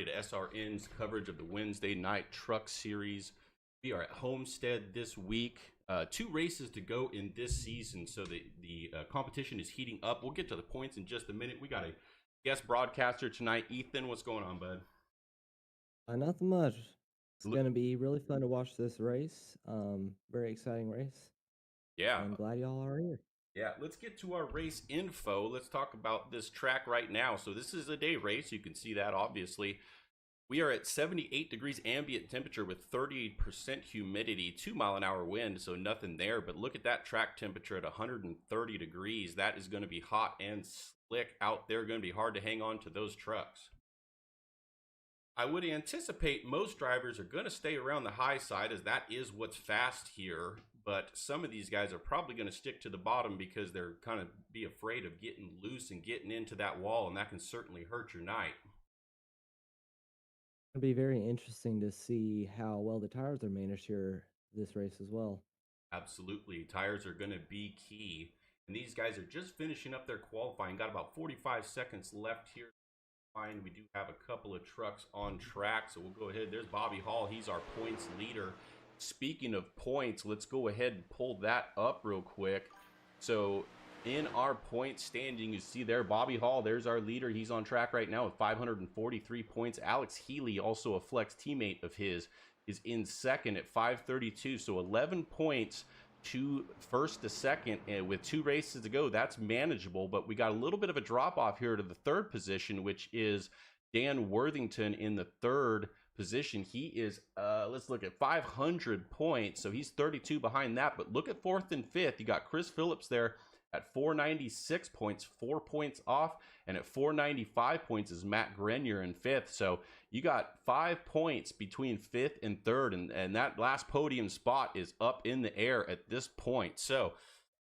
Friday to SRN's coverage of the Wednesday night Truck Series. We are at Homestead this week. 2 races to go in this season, so the competition is heating up. We'll get to the points in just a minute. We got a guest broadcaster tonight. Ethan, what's going on, bud? Nothing much. It's going to be really fun to watch this race. Very exciting race. Yeah. And glad y'all are here. Yeah, let's get to our race info. Let's talk about this track right now. So this is a day race. You can see that, obviously. We are at 78 degrees ambient temperature with 38% humidity, 2-mile-an-hour wind, so nothing there. But look at that track temperature at 130 degrees. That is going to be hot and slick out there. Going to be hard to hang on to those trucks. I would anticipate most drivers are going to stay around the high side, as that is what's fast here. But some of these guys are probably going to stick to the bottom because they're kind of be afraid of getting loose and getting into that wall, and that can certainly hurt your night. It'll be very interesting to see how well the tires are managed here this race as well. Absolutely. Tires are going to be key. And these guys are just finishing up their qualifying. Got about 45 seconds left here. We do have a couple of trucks on track, so we'll go ahead. There's Bobby Hall. He's our points leader. Speaking of points, let's go ahead and pull that up real quick. So in our point standing, you see there Bobby Hall. There's our leader. He's on track right now with 543 points. Alex Healy, also a flex teammate of his, is in second at 532. So 11 points to first to second, and with 2 races to go, that's manageable. But we got a little bit of a drop off here to the third position, which is Dan Worthington in the third position. He is let's look at 500 points, so he's 32 behind that. But look at fourth and fifth. You got Chris Phillips there at 496 points, 4 points off, and at 495 points is Matt Grenier in fifth. So you got 5 points between fifth and third, and that last podium spot is up in the air at this point. So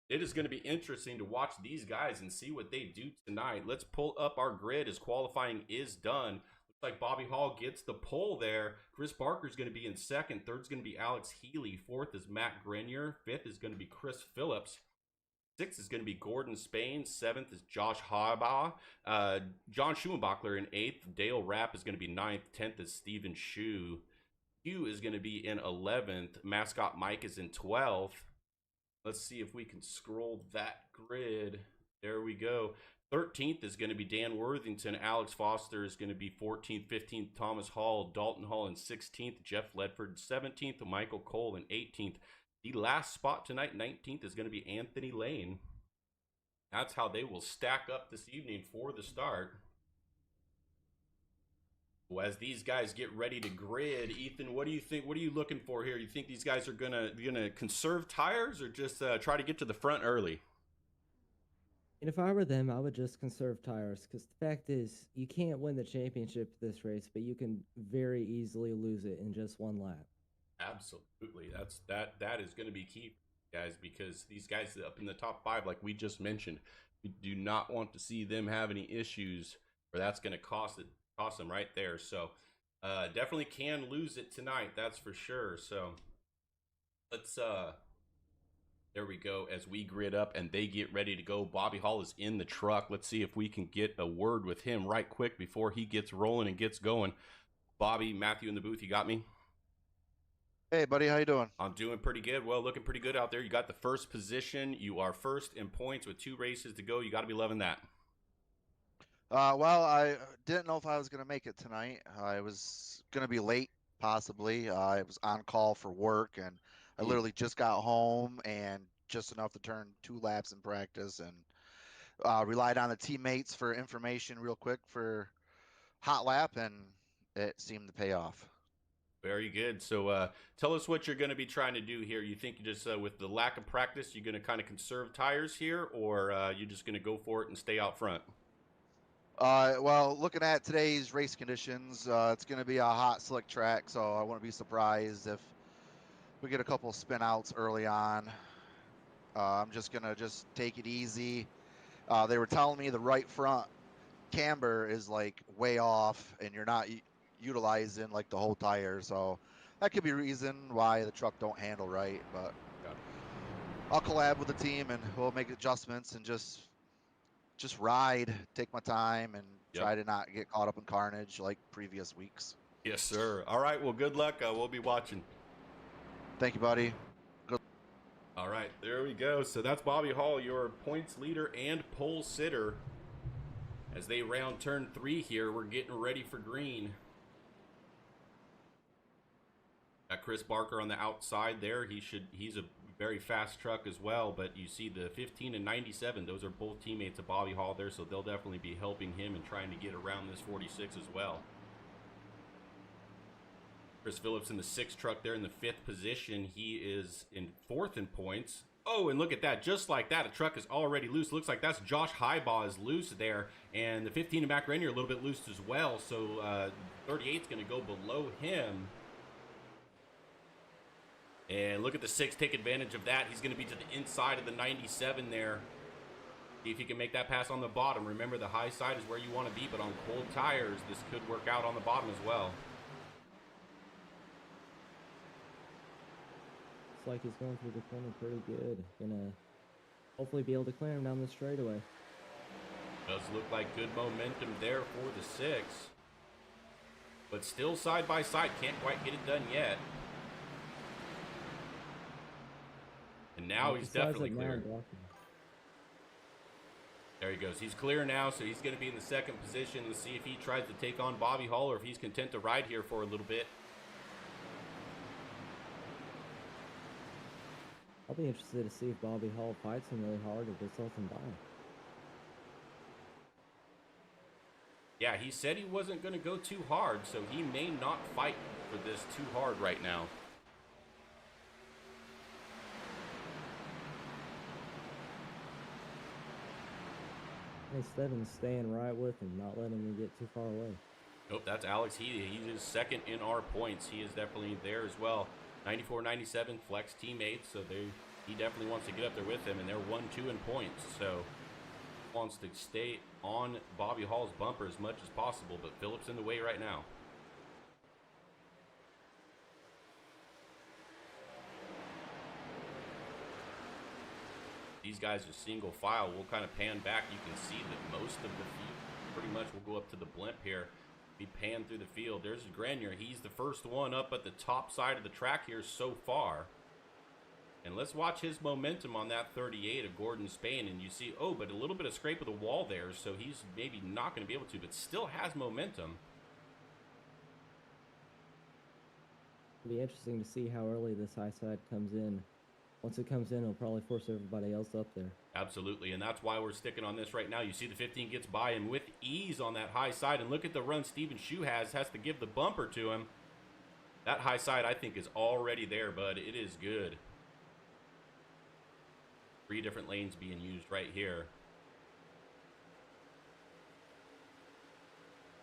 it is going to be interesting to watch these guys and see what they do tonight. Let's pull up our grid as qualifying is done. Looks like Bobby Hall gets the pole there. Chris Barker's going to be in second. Third's going to be Alex Healy. Fourth is Matt Grenier. Fifth is going to be Chris Phillips. 6th is going to be Gordon Spain. 7th is Josh Habaugh. John Schumacher in 8th. Dale Rapp is going to be 9th. 10th is Steven Shu. Hugh is going to be in 11th. Mascot Mike is in 12th. Let's see if we can scroll that grid. There we go. 13th is going to be Dan Worthington. Alex Foster is going to be 14th. 15th, Thomas Hall. Dalton Hall in 16th. Jeff Ledford 17th. Michael Cole in 18th. The last spot tonight, 19th, is going to be Anthony Lane. That's how they will stack up this evening for the start. Well, as these guys get ready to grid, Ethan, what do you think? What are you looking for here? You think these guys are gonna conserve tires or just try to get to the front early? And if I were them, I would just conserve tires, because the fact is, you can't win the championship this race, but you can very easily lose it in just one lap. Absolutely. That is going to be key, guys, because these guys up in the top 5, like we just mentioned, we do not want to see them have any issues, or that's going to cost them right there. So definitely can lose it tonight, that's for sure. So let's there we go as we grid up and they get ready to go. Bobby Hall is in the truck. Let's see if we can get a word with him right quick before he gets rolling and gets going. Bobby, Matthew in the booth, you got me? Hey, buddy, how you doing? I'm doing pretty good. Well, looking pretty good out there. You got the first position. You are first in points with 2 races to go. You got to be loving that. Well, I didn't know if I was going to make it tonight. I was going to be late, possibly. I was on call for work, and I literally just got home and just enough to turn 2 laps in practice, and relied on the teammates for information real quick for hot lap, and it seemed to pay off. Very good. So tell us what you're going to be trying to do here. You think you just, with the lack of practice, you're going to kind of conserve tires here, or you're just going to go for it and stay out front? Well, looking at today's race conditions, it's going to be a hot, slick track, so I wouldn't be surprised if we get a couple spin outs early on. I'm just going to take it easy. They were telling me the right front camber is like way off, and you're not utilizing like the whole tire, so that could be a reason why the truck don't handle right. But I'll collab with the team and we'll make adjustments and just ride, take my time, and Yep. Try to not get caught up in carnage like previous weeks. Yes, sir. All right. Well, good luck. We'll be watching. Thank you, buddy. All right, there we go. So that's Bobby Hall, your points leader and pole sitter. As they round turn 3 here, we're getting ready for green. Got Chris Barker on the outside there. He's a very fast truck as well, but you see the 15 and 97, those are both teammates of Bobby Hall there, so they'll definitely be helping him and trying to get around this 46 as well. Chris Phillips in the 6th truck there in the 5th position. He is in 4th in points. Oh, and look at that. Just like that, a truck is already loose. Looks like that's Josh Highbaugh is loose there. And the 15 in back Rainier a little bit loose as well. So 38 is going to go below him. And look at the 6. Take advantage of that. He's going to be to the inside of the 97 there. See if he can make that pass on the bottom. Remember, the high side is where you want to be, but on cold tires, this could work out on the bottom as well. Looks like he's going through the corner pretty good. Gonna hopefully be able to clear him down the straightaway. Does look like good momentum there for the 6. But still side by side. Can't quite get it done yet. And now he's definitely clear. There he goes. He's clear now, so he's going to be in the 2nd position. Let's see if he tries to take on Bobby Hall or if he's content to ride here for a little bit. I'll be interested to see if Bobby Hall fights him really hard or just lets him by. Yeah, he said he wasn't going to go too hard, so he may not fight for this too hard right now. Instead of staying right with him, not letting him get too far away. Nope, that's Alex Healy. He is 2nd in our points. He is definitely there as well. 94-97 flex teammates, so he definitely wants to get up there with him, and they're 1-2 in points, so wants to stay on Bobby Hall's bumper as much as possible, but Phillips in the way right now. These guys are single file. We'll kind of pan back. You can see that most of the field pretty much will go up to the blimp here. Be panned through the field. There's Grenier. He's the first one up at the top side of the track here so far. And let's watch his momentum on that 38 of Gordon Spain. And you see, oh, but a little bit of scrape of the wall there, so he's maybe not going to be able to, but still has momentum. It'll be interesting to see how early this high side comes in. Once it comes in, it'll probably force everybody else up there. Absolutely, and that's why we're sticking on this right now. You see the 15 gets by him with ease on that high side, and look at the run Steven Shue has to give the bumper to him. That high side, I think, is already there, bud. It is good. 3 different lanes being used right here.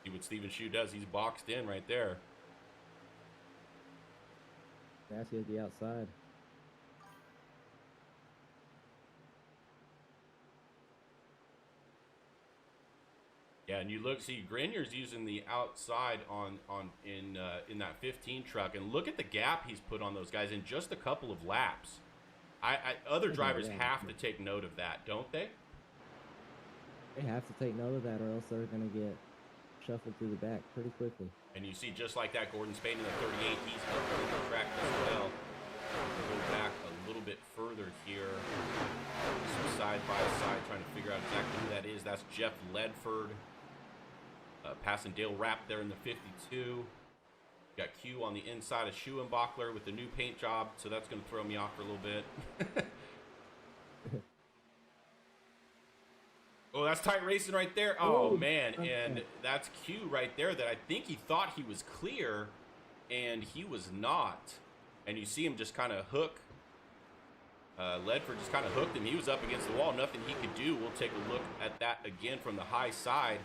See what Steven Shue does. He's boxed in right there. Nasty at the outside. Yeah, and you look, see, Grenier's using the outside in that 15 truck, and look at the gap he's put on those guys in just a couple of laps. Other drivers have to take note of that, don't they? They have to take note of that, or else they're going to get shuffled through the back pretty quickly. And you see, just like that, Gordon Spain in the 38, he's up the track as well. We'll go back a little bit further here, some side by side, trying to figure out exactly who that is. That's Jeff Ledford. Passing Dale Rapp there in the 52. Got Q on the inside of Schuenbachler with the new paint job, so that's going to throw me off for a little bit. Oh, that's tight racing right there. Oh, man, and that's Q right there that I think he thought he was clear, and he was not. And you see him just kind of hook. Ledford just kind of hooked him. He was up against the wall. Nothing he could do. We'll take a look at that again from the high side.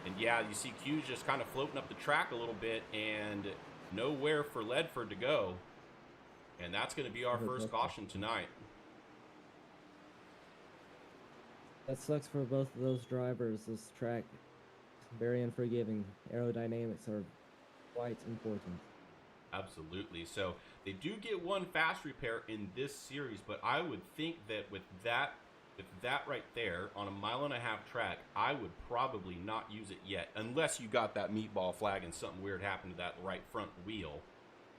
And yeah, you see Q's just kind of floating up the track a little bit and nowhere for Ledford to go. And that's going to be our first caution tonight. That sucks for both of those drivers. This track is very unforgiving. Aerodynamics are quite important. Absolutely. So they do get one fast repair in this series, but I would think that with with that right there on a 1.5-mile track, I would probably not use it yet, unless you got that meatball flag and something weird happened to that right front wheel.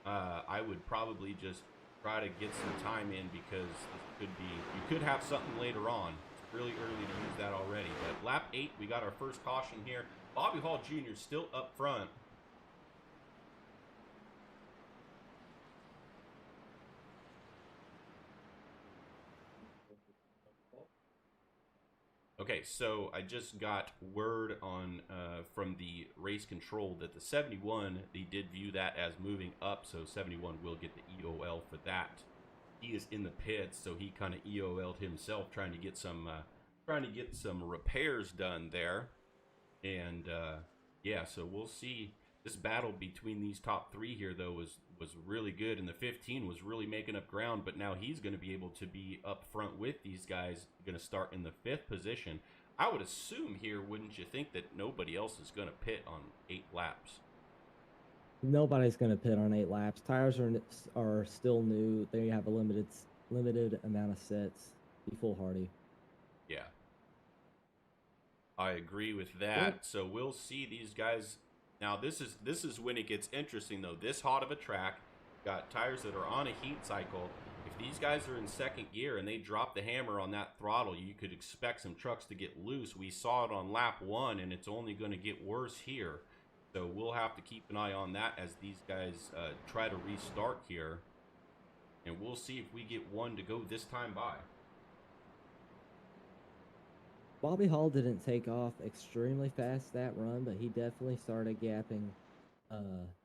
I would probably just try to get some time in, because this could be, you could have something later on. It's really early to use that already. But lap 8, we got our first caution here. Bobby Hall Jr. still up front. Okay, so I just got word on from the race control that the 71, they did view that as moving up, so 71 will get the EOL for that. He is in the pits, so he kind of EOL'd himself, trying to get some repairs done there. And yeah, so we'll see. This battle between these top 3 here, though, was really good, and the 15 was really making up ground, but now he's going to be able to be up front with these guys, going to start in the 5th position. I would assume here, wouldn't you think, that nobody else is going to pit on 8 laps? Nobody's going to pit on 8 laps. Tires are still new. They have a limited amount of sets. Be foolhardy. Yeah, I agree with that. Yep. So we'll see these guys. Now this is when it gets interesting, though. This hot of a track, got tires that are on a heat cycle. If these guys are in 2nd gear and they drop the hammer on that throttle, you could expect some trucks to get loose. We saw it on lap 1, and it's only going to get worse here. So we'll have to keep an eye on that as these guys try to restart here. And we'll see if we get one to go this time by. Bobby Hall didn't take off extremely fast that run, but he definitely started gapping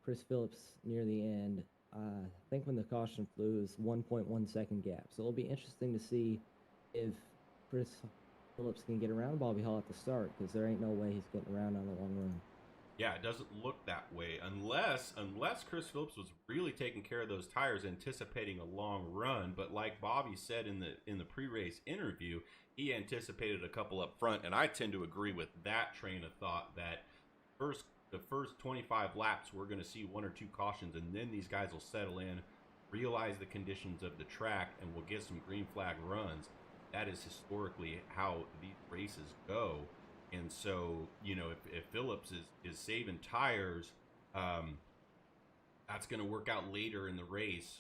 Chris Phillips near the end. I think when the caution flew, it was 1.1 second gap. So it'll be interesting to see if Chris Phillips can get around Bobby Hall at the start, because there ain't no way he's getting around on the long run. Yeah, it doesn't look that way unless Chris Phillips was really taking care of those tires, anticipating a long run. But like Bobby said in the pre-race interview, he anticipated a couple up front, and I tend to agree with that train of thought, that the first 25 laps we're going to see 1 or 2 cautions, and then these guys will settle in, realize the conditions of the track, and we'll get some green flag runs. That is historically how these races go. And so, you know, if Phillips is saving tires, that's going to work out later in the race.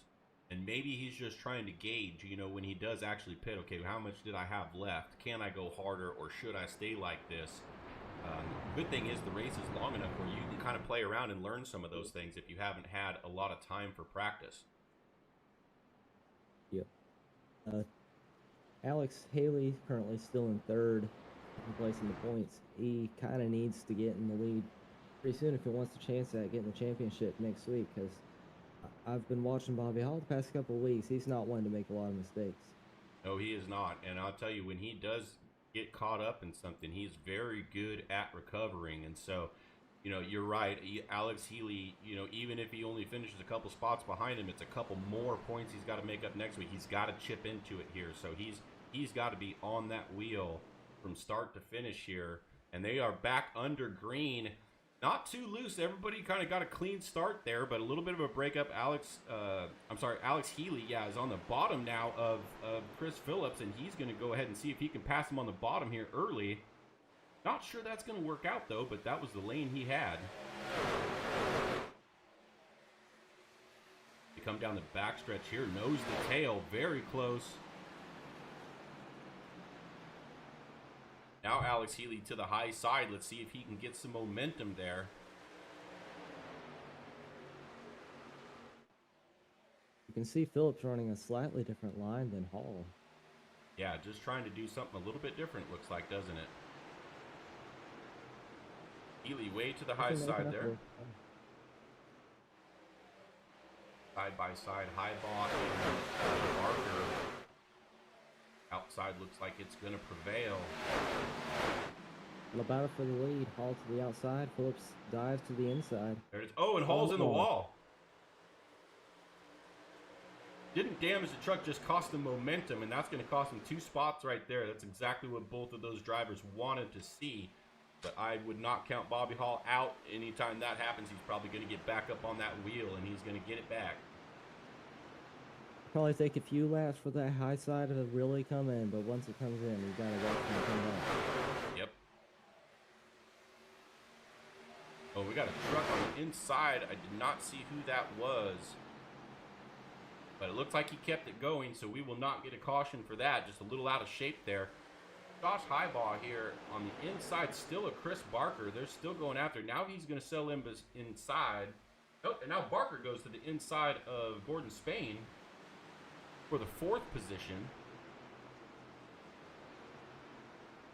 And maybe he's just trying to gauge, you know, when he does actually pit, okay, how much did I have left? Can I go harder, or should I stay like this? Good thing is the race is long enough where you can kind of play around and learn some of those things if you haven't had a lot of time for practice. Yep. Alex Haley currently still in 3rd place in the points. He kind of needs to get in the lead pretty soon if he wants a chance at getting the championship next week, because I've been watching Bobby Hall the past couple of weeks. He's not one to make a lot of mistakes. No, he is not. And I'll tell you, when he does get caught up in something, he's very good at recovering. And so, you know, you're right. Alex Healy, you know, even if he only finishes a couple spots behind him, it's a couple more points he's got to make up next week. He's got to chip into it here. So he's got to be on that wheel from start to finish here. And they are back under green. Not too loose. Everybody kind of got a clean start there, but a little bit of a breakup. Alex Healy, is on the bottom now of Chris Phillips, and he's going to go ahead and see if he can pass him on the bottom here early. Not sure that's going to work out, though, but that was the lane he had. They come down the backstretch here, nose to tail, very close. Now Alex Healy to the high side. Let's see if he can get some momentum there. You can see Phillips running a slightly different line than Hall. Yeah, just trying to do something a little bit different, looks like, doesn't it? Healy way to the high side there. Side by side, high ball and Barker. Outside looks like it's going to prevail. Battle for the lead. Hall to the outside. Phillips dives to the inside. There it is. Oh, and Hall's in the wall. Didn't damage the truck, just cost him momentum, and that's going to cost him 2 spots right there. That's exactly what both of those drivers wanted to see. But I would not count Bobby Hall out. Anytime that happens, he's probably going to get back up on that wheel, and he's going to get it back. probably take a few laps for that high side to really come in, but once it comes in, you gotta watch it come back. Yep. Oh, we got a truck on the inside. I did not see who that was. But it looks like he kept it going, so we will not get a caution for that. Just a little out of shape there. Josh Highbaugh here on the inside, still a Chris Barker. They're still going after. Now he's going to sell him inside. Oh, and now Barker goes to the inside of Gordon Spain for the 4th position.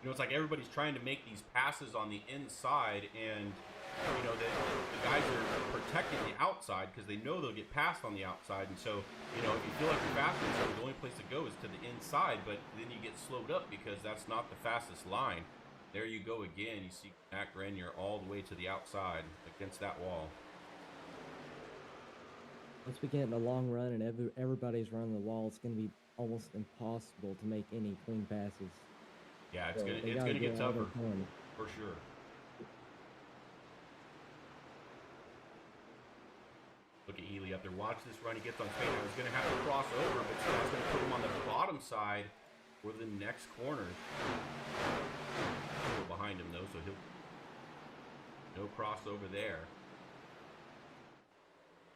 You know, it's like everybody's trying to make these passes on the inside, and you know, the guys are protecting the outside because they know they'll get passed on the outside. And so, you know, if you feel like you're faster, so the only place to go is to the inside, but then you get slowed up because that's not the fastest line. There you go again. You see Matt Grenier all the way to the outside against that wall. Once we get in a long run and everybody's running the wall, it's going to be almost impossible to make any clean passes. Yeah, it's gonna get tougher for sure. Look at Healy up there. Watch this run. He gets on Spain. He's going to have to cross over, but that's going to put him on the bottom side for the next corner. Go behind him, though, so no crossover there.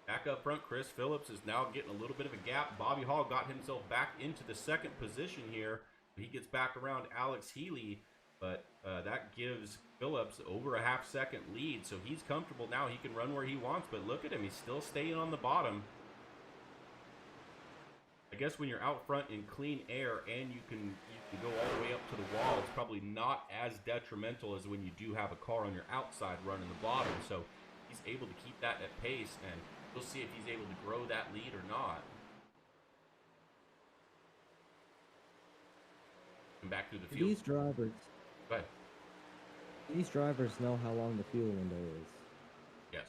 Back up front, Chris Phillips is now getting a little bit of a gap. Bobby Hall got himself back into the 2nd position here. He gets back around Alex Healy, but that gives Phillips over a half-second lead, so he's comfortable now. He can run where he wants, but look at him. He's still staying on the bottom. I guess when you're out front in clean air and you can go all the way up to the wall, it's probably not as detrimental as when you do have a car on your outside running the bottom. So he's able to keep that at pace, and we'll see if he's able to grow that lead or not. And back through the field. These drivers. Go ahead. These drivers know how long the fuel window is. Yes.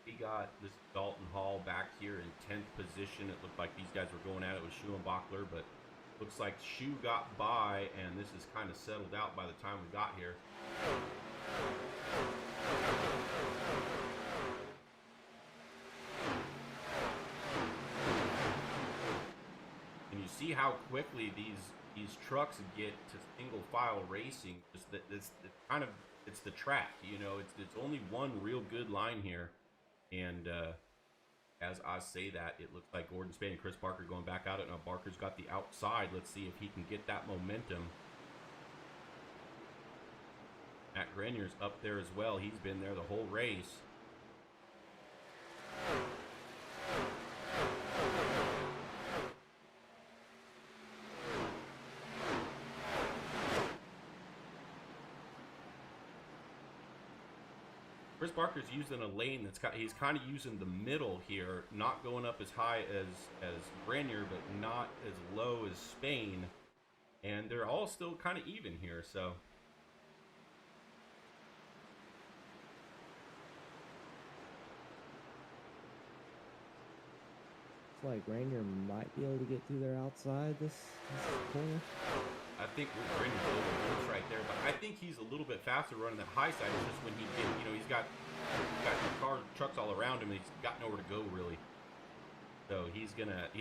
We got this Dalton Hall back here in 10th position. It looked like these guys were going at it with Shu and Bachler, but looks like Shu got by, and this is kind of settled out by the time we got here. And you see how quickly these trucks get to single file racing. Just that it's the track, you know. It's only one real good line here, and as I say that, it looks like Gordon Spain and Chris Barker going back at it. Now Barker's got the outside. Let's see if he can get that momentum. Matt Grenier's up there as well. He's been there the whole race. Chris Barker's using a lane he's kind of using the middle here, not going up as high as Grenier, but not as low as Spain, and they're all still kind of even here. So it's like Grenier might be able to get through their outside this corner. I think Grenier's a little loose right there, but I think he's a little bit faster running that high side. It's just when he's got trucks all around him, and he's got nowhere to go really. So he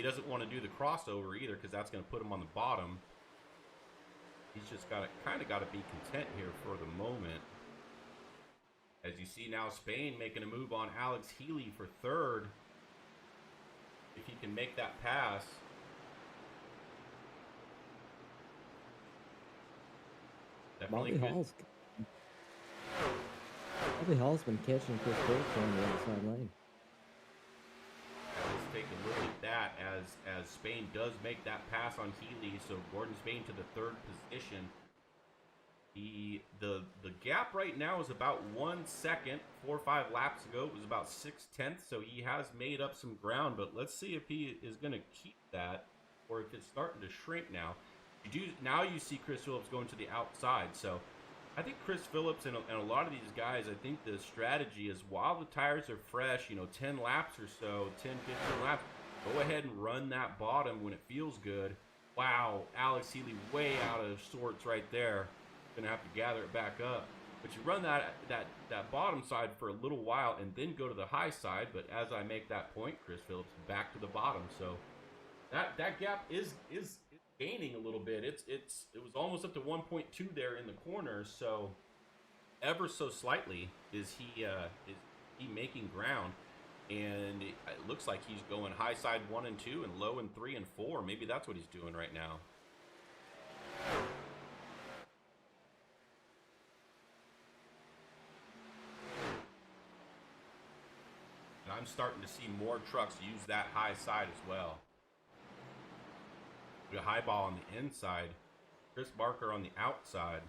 doesn't want to do the crossover either, because that's going to put him on the bottom. He's just got to be content here for the moment. As you see now, Spain making a move on Alex Healy for 3rd. If he can make that pass. Bobby Hall's been catching Chris Phillips on the outside lane. Let's take a look at that as Spain does make that pass on Healy. So Gordon Spain to the 3rd position. The gap right now is about 1 second. 4 or 5 laps ago, it was about 6/10. So he has made up some ground, but let's see if he is going to keep that or if it's starting to shrink now. Now you see Chris Phillips going to the outside. So I think Chris Phillips and a lot of these guys, I think the strategy is while the tires are fresh, 10 laps or so, 10, 15 laps, go ahead and run that bottom when it feels good. Wow, Alex Healy way out of sorts right there. Gonna have to gather it back up. But you run that bottom side for a little while and then go to the high side. But as I make that point, Chris Phillips back to the bottom. So that gap is gaining a little bit. It was almost up to 1.2 there in the corner. So ever so slightly is he making ground. And it looks like he's going high side 1 and 2 and low in 3 and 4. Maybe that's what he's doing right now. And I'm starting to see more trucks use that high side as well. We got Highball on the inside, Chris Barker on the outside.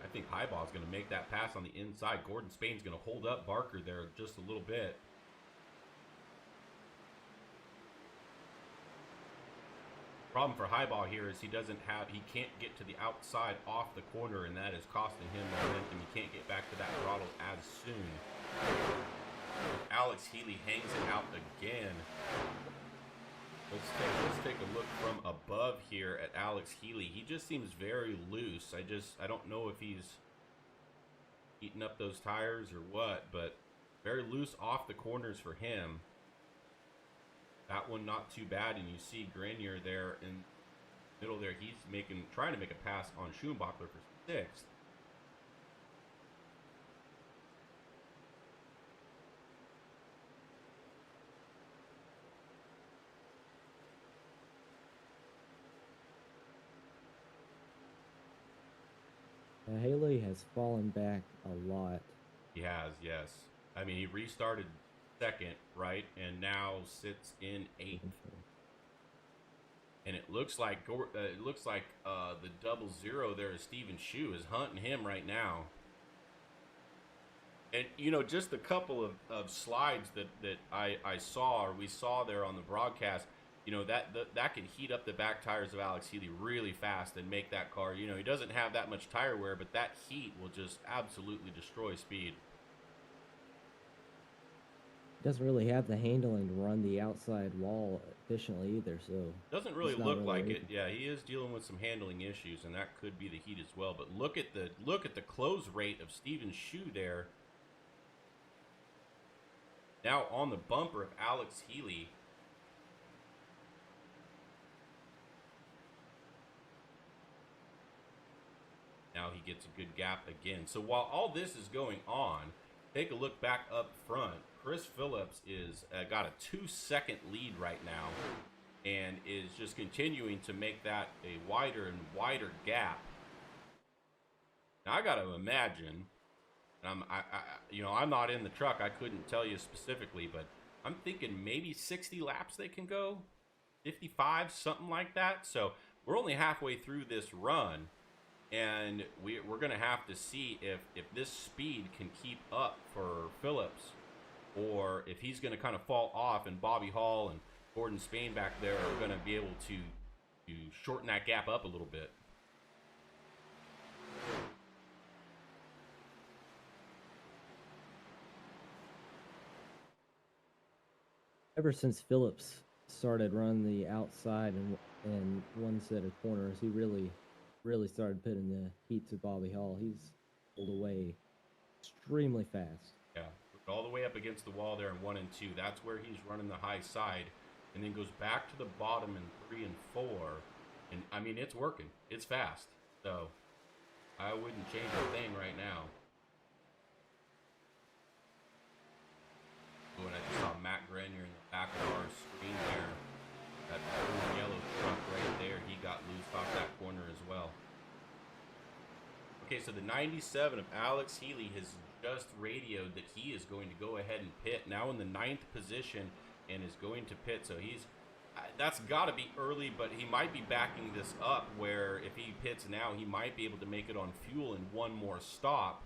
I think Highball is going to make that pass on the inside. Gordon Spain's going to hold up Barker there just a little bit. Problem for Highball here is he can't get to the outside off the corner, and that is costing him momentum. He can't get back to that throttle as soon. Alex Healy hangs it out again. Let's take a look from above here at Alex Healy. He just seems very loose. I don't know if he's eating up those tires or what, but very loose off the corners for him. That one not too bad, and you see Grenier there in the middle there. He's trying to make a pass on Schumacher for 6th. Haley has fallen back a lot. He has, yes. I mean, he restarted 2nd, right, and now sits in 8th. And it looks like the 00 there is Steven Shue is hunting him right now. And you know, just a couple of slides that I saw, or we saw there on the broadcast, you know, that could heat up the back tires of Alex Healy really fast and make that car, you know, he doesn't have that much tire wear, but that heat will just absolutely destroy speed. Doesn't really have the handling to run the outside wall efficiently either, so doesn't really look like it. Yeah, he is dealing with some handling issues, and that could be the heat as well. But look at the close rate of Steven Shue there. Now on the bumper of Alex Healy. Now he gets a good gap again. So while all this is going on, take a look back up front. Chris Phillips is got a 2-second lead right now and is just continuing to make that a wider and wider gap. Now I got to imagine, and I'm not in the truck. I couldn't tell you specifically, but I'm thinking maybe 60 laps they can go, 55, something like that. So we're only halfway through this run. And we're going to have to see if this speed can keep up for Phillips, or if he's going to kind of fall off, and Bobby Hall and Gordon Spain back there are going to be able to shorten that gap up a little bit. Ever since Phillips started running the outside and one set of corners, he really started putting the heat to Bobby Hall. He's pulled away extremely fast. Yeah, all the way up against the wall there in 1 and 2. That's where he's running the high side, and then goes back to the bottom in 3 and 4. And I mean, it's working. It's fast. So I wouldn't change a thing right now. When I just saw Matt Grenier in the back of our screen there, that blue yellow truck right there, he got loose off that corner as well. Okay, so the 97 of Alex Healy has just radioed that he is going to go ahead and pit, now in the 9th position, and is going to pit. So that's got to be early, but he might be backing this up where if he pits now, he might be able to make it on fuel in one more stop.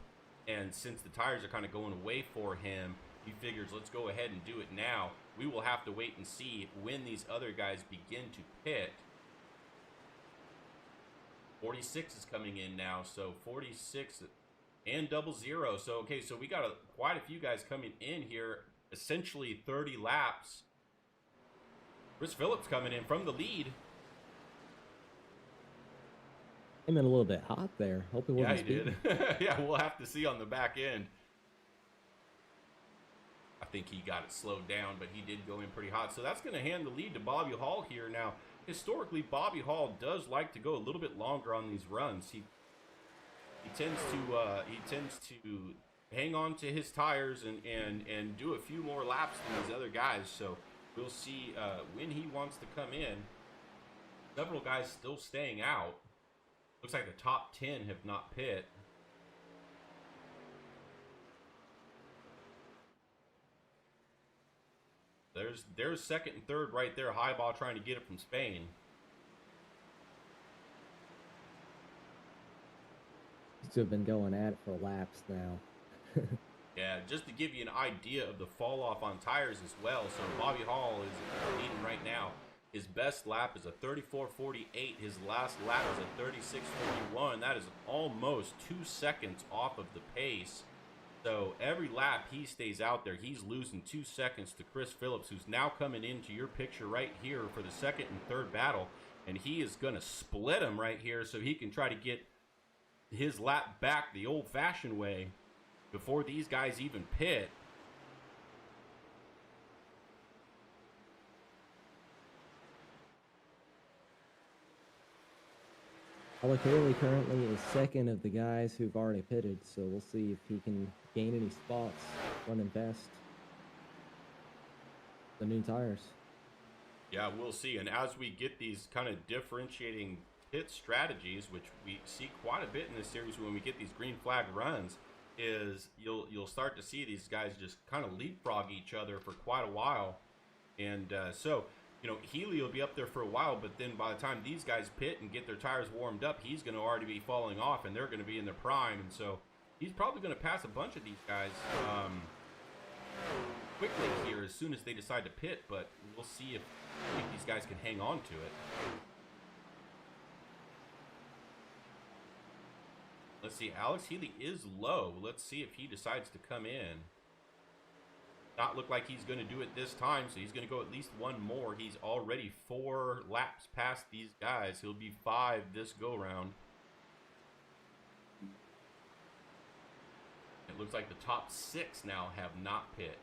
And since the tires are kind of going away for him, he figures, let's go ahead and do it now. We will have to wait and see when these other guys begin to pit. 46 is coming in now, so 46 and 00. So, okay, so we got quite a few guys coming in here, essentially 30 laps. Chris Phillips coming in from the lead. Came in a little bit hot there. Hope he Yeah, wasn't he did. speeding. Yeah, we'll have to see on the back end. I think he got it slowed down, but he did go in pretty hot. So that's going to hand the lead to Bobby Hall here. Now, historically, Bobby Hall does like to go a little bit longer on these runs. He tends to hang on to his tires and do a few more laps than these other guys. So we'll see when he wants to come in. Several guys still staying out. Looks like the top 10 have not pit. There's second and third right there. Highball trying to get it from Spain. Seems to have been going at it for laps now. Yeah, just to give you an idea of the fall off on tires as well. So Bobby Hall is leading right now. His best lap is a 34.48. His last lap is a 36.41. That is almost 2 seconds off of the pace. So every lap he stays out there, he's losing 2 seconds to Chris Phillips, who's now coming into your picture right here for the second and third battle. And he is going to split him right here so he can try to get his lap back the old-fashioned way before these guys even pit. Alec Haley currently is second of the guys who've already pitted, so we'll see if he can gain any spots running best. The new tires. Yeah, we'll see. And as we get these kind of differentiating pit strategies, which we see quite a bit in this series when we get these green flag runs, is you'll start to see these guys just kind of leapfrog each other for quite a while. And so, you know, Healy will be up there for a while, but then by the time these guys pit and get their tires warmed up, he's going to already be falling off, and they're going to be in their prime. And so he's probably going to pass a bunch of these guys quickly here as soon as they decide to pit, but we'll see if these guys can hang on to it. Let's see, Alex Healy is low. Let's see if he decides to come in. Not look like he's going to do it this time, so he's going to go at least one more. He's already 4 laps past these guys. He'll be 5 this go-round. It looks like the top 6 now have not pit.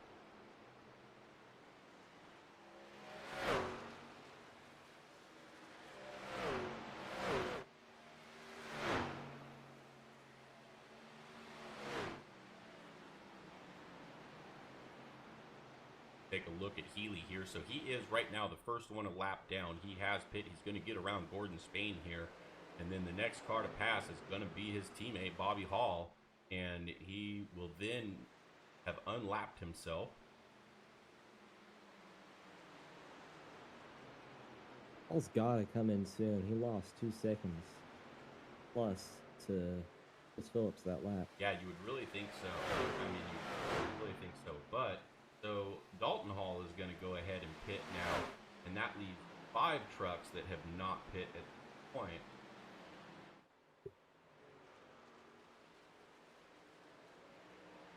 Take a look at Healy here. So he is right now the first one a lap down. He has pit. He's going to get around Gordon Spain here. And then the next car to pass is going to be his teammate, Bobby Hall. And he will then have unlapped himself. Hall's got to come in soon. He lost 2 seconds plus to Chris Phillips that lap. Yeah, you would really think so. I mean, you would really think so. But so Dalton Hall is going to go ahead and pit now, and that leaves 5 trucks that have not pit at this point.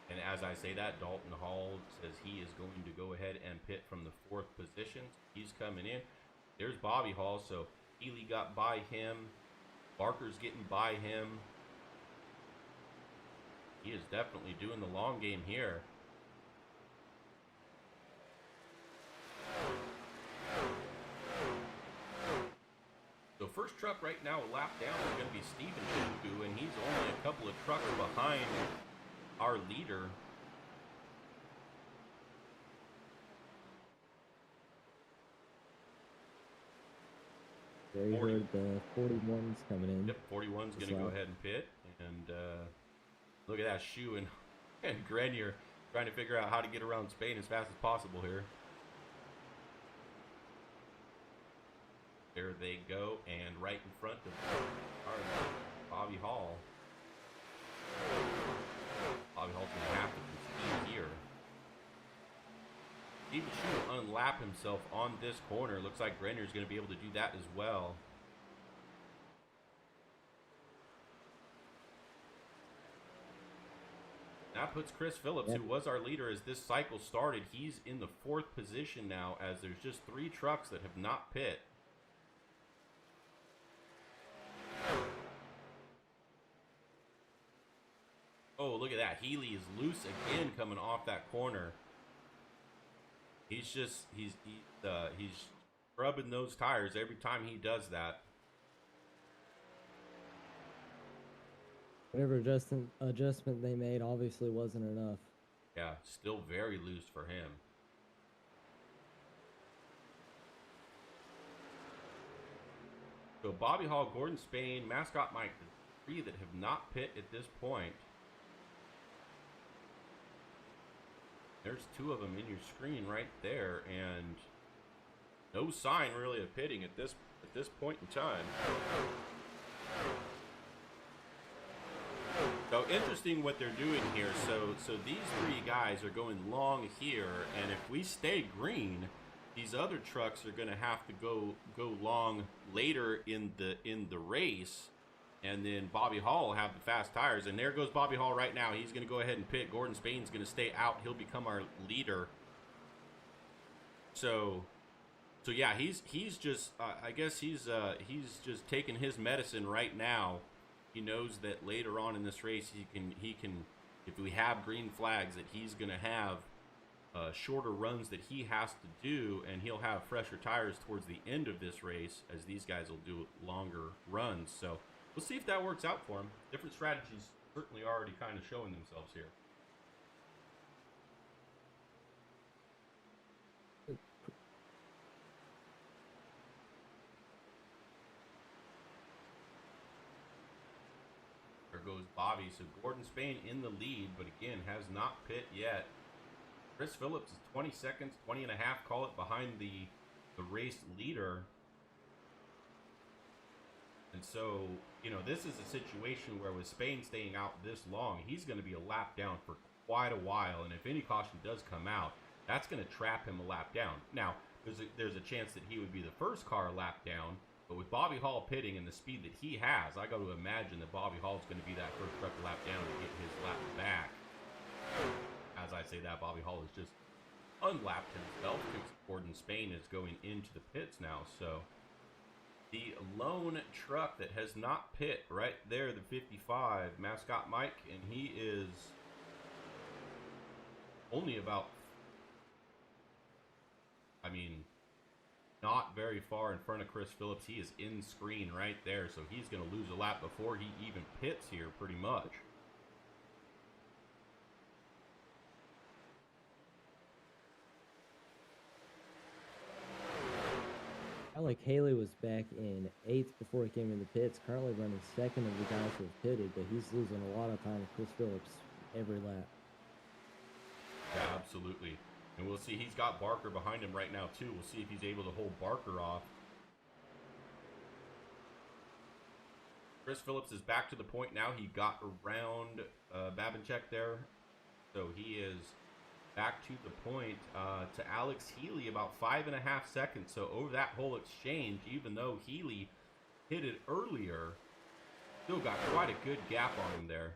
And as I say that, Dalton Hall says he is going to go ahead and pit from the 4th position. He's coming in. There's Bobby Hall, so Healy got by him. Barker's getting by him. He is definitely doing the long game here. So first truck right now, a lap down, is going to be Steven Shuku, and he's only a couple of trucks behind our leader. There you heard the 41's coming in. Yep, 41's going to go ahead and pit. And look at that Shu and Grenier trying to figure out how to get around Spain as fast as possible here. There they go, and right in front of Bobby Hall. Bobby Hall's going to have to concede here. Steven Shu will unlap himself on this corner. Looks like Grenier's going to be able to do that as well. That puts Chris Phillips, who was our leader as this cycle started, he's in the 4th position now, as there's just 3 trucks that have not pit. Oh, look at that. Healy is loose again coming off that corner. He's scrubbing those tires every time he does that. Whatever adjustment they made obviously wasn't enough. Yeah, still very loose for him. So Bobby Hall, Gordon Spain, Mascot Mike, the three that have not pit at this point. There's two of them in your screen right there, and no sign really of pitting at this point in time. So interesting what they're doing here. So these three guys are going long here, and if we stay green, these other trucks are going to have to go long later in the race, and then Bobby Hall will have the fast tires. And there goes Bobby Hall right now. He's going to go ahead and pit. Gordon Spain's going to stay out. He'll become our leader. So yeah, he's just I guess he's just taking his medicine right now. He knows that later on in this race he can if we have green flags that he's going to have shorter runs that he has to do, and he'll have fresher tires towards the end of this race as these guys will do longer runs. So we'll see if that works out for him. Different strategies certainly already kind of showing themselves here. There goes Bobby. So Gordon Spain in the lead, but again has not pit yet. Chris Phillips is 20 seconds, 20 and a half, call it, behind the race leader. And so, you know, this is a situation where with Spain staying out this long, he's going to be a lap down for quite a while. And if any caution does come out, that's going to trap him a lap down. Now, there's a chance that he would be the first car a lap down. But with Bobby Hall pitting and the speed that he has, I got to imagine that Bobby Hall is going to be that first truck lap down to get his lap back. As I say that, Bobby Hall has just unlapped himself because Gordon Spain is going into the pits now. So the lone truck that has not pit right there, the 55, Mascot Mike, and he is only about, I mean, not very far in front of Chris Phillips. He is in screen right there, so he's going to lose a lap before he even pits here pretty much. Like Haley was back in 8th before he came in the pits, currently running 2nd of the guys who have pitted, but he's losing a lot of time with Chris Phillips every lap. Yeah, absolutely. And we'll see, he's got Barker behind him right now too. We'll see if he's able to hold Barker off. Chris Phillips is back to the point now. He got around Babinchek there. So he is back to the point to Alex Healy, about 5.5 seconds. So over that whole exchange, even though Healy hit it earlier, still got quite a good gap on him there.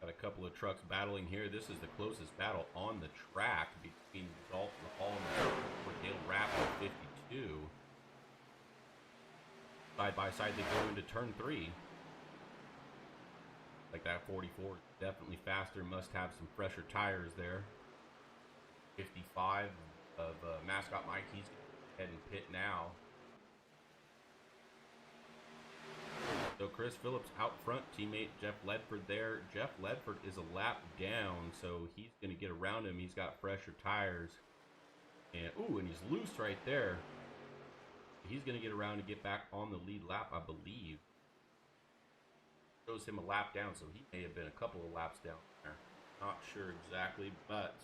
Got a couple of trucks battling here. This is the closest battle on the track between Dalton Hall and Dale Rapid 52. Side by side, they go into turn 3. Like that 44 is definitely faster. Must have some fresher tires there. 55 of Mascot Mike. He's heading pit now. So Chris Phillips out front, teammate Jeff Ledford there. Jeff Ledford is a lap down, so he's going to get around him. He's got fresher tires. And ooh, and he's loose right there. He's going to get around and get back on the lead lap, I believe. Shows him a lap down, so he may have been a couple of laps down there. Not sure exactly, but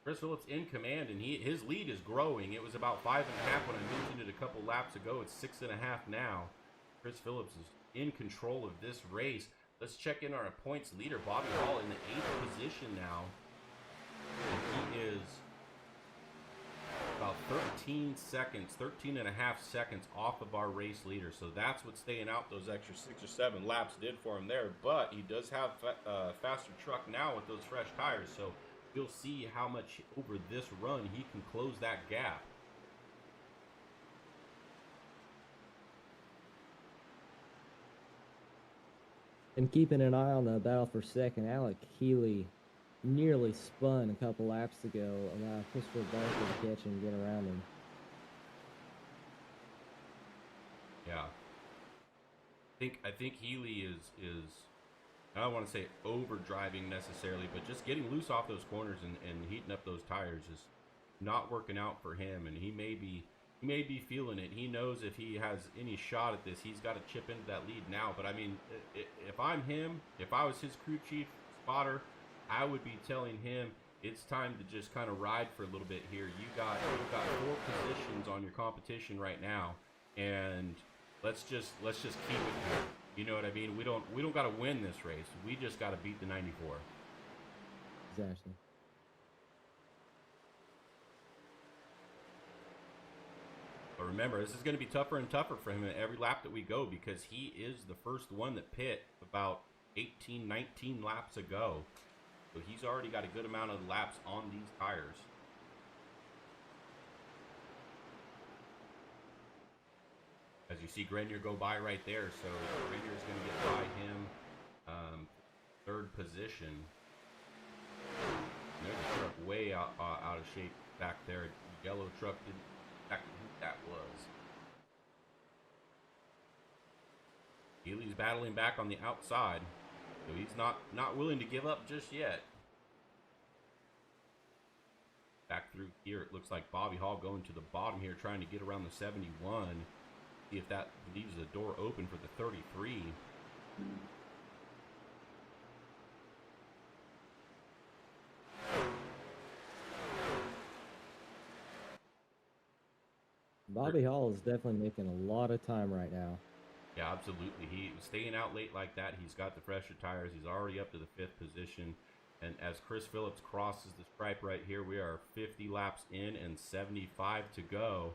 Chris Phillips in command, and his lead is growing. It was about 5.5 when I mentioned it a couple laps ago. It's 6.5 now. Chris Phillips is in control of this race. Let's check in our points leader, Bobby Hall, in the 8th position now. And he is about 13 seconds, 13 and a half seconds off of our race leader. So that's what staying out those extra 6 or 7 laps did for him there. But he does have a faster truck now with those fresh tires. So you'll see how much over this run he can close that gap. And keeping an eye on the battle for second, Alec Healy nearly spun a couple laps ago, allowed Christopher Barker to catch and get around him. Yeah. I think Healy is I don't want to say overdriving necessarily, but just getting loose off those corners and heating up those tires is not working out for him, and he may be feeling it. He knows if he has any shot at this, he's got to chip into that lead now. But I mean, if I'm him, if I was his crew chief spotter, I would be telling him it's time to just kind of ride for a little bit here. You've got 4 positions on your competition right now, and let's just keep it here. You know what I mean? We don't got to win this race. We just got to beat the 94. Exactly. But remember, this is going to be tougher and tougher for him at every lap that we go, because he is the first one that pit about 18, 19 laps ago. So he's already got a good amount of laps on these tires. As you see Grenier go by right there, so Grenier is going to get by him. 3rd position. There's a truck way out of shape back there. Yellow truck didn't exactly who that was. Healy's battling back on the outside, so he's not willing to give up just yet. Back through here, it looks like Bobby Hall going to the bottom here, trying to get around the 71. See if that leaves the door open for the 33. Bobby Hall is definitely making a lot of time right now. Yeah, absolutely. He staying out late like that. He's got the fresher tires. He's already up to the 5th position. And as Chris Phillips crosses the stripe right here, we are 50 laps in and 75 to go.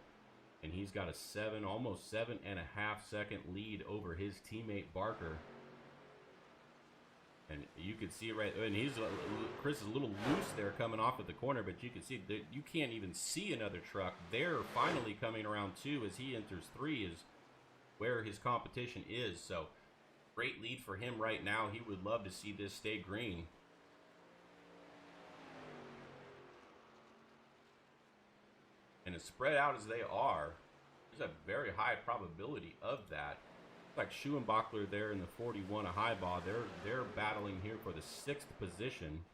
And he's got a almost 7.5 second lead over his teammate Barker. And you can see right, and Chris is a little loose there coming off at the corner, but you can see that you can't even see another truck. They're finally coming around 2 as he enters 3 is where his competition is. So great lead for him right now. He would love to see this stay green. And as spread out as they are, there's a very high probability of that. Like Schuenbachler there in the 41, a high ball. They're battling here for the 6th position.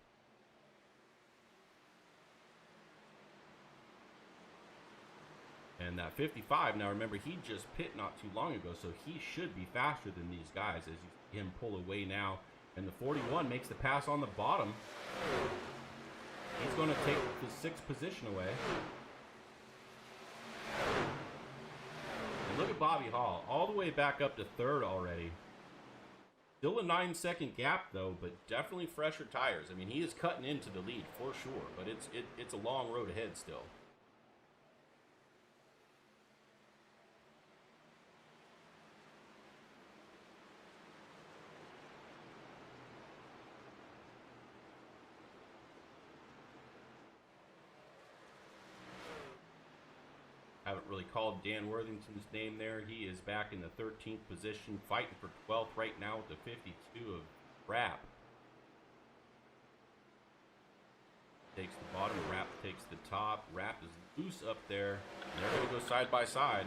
And that 55, now remember, he just pit not too long ago, so he should be faster than these guys as you see him pull away now. And the 41 makes the pass on the bottom. He's going to take the 6th position away. And look at Bobby Hall, all the way back up to 3rd already. Still a 9-second gap though, but definitely fresher tires. I mean, he is cutting into the lead for sure, but it's a long road ahead still. Haven't really called Dan Worthington's name there. He is back in the 13th position, fighting for 12th right now with the 52 of Rapp. Takes the bottom, Rapp takes the top. Rapp is loose up there. And they're going to go side by side.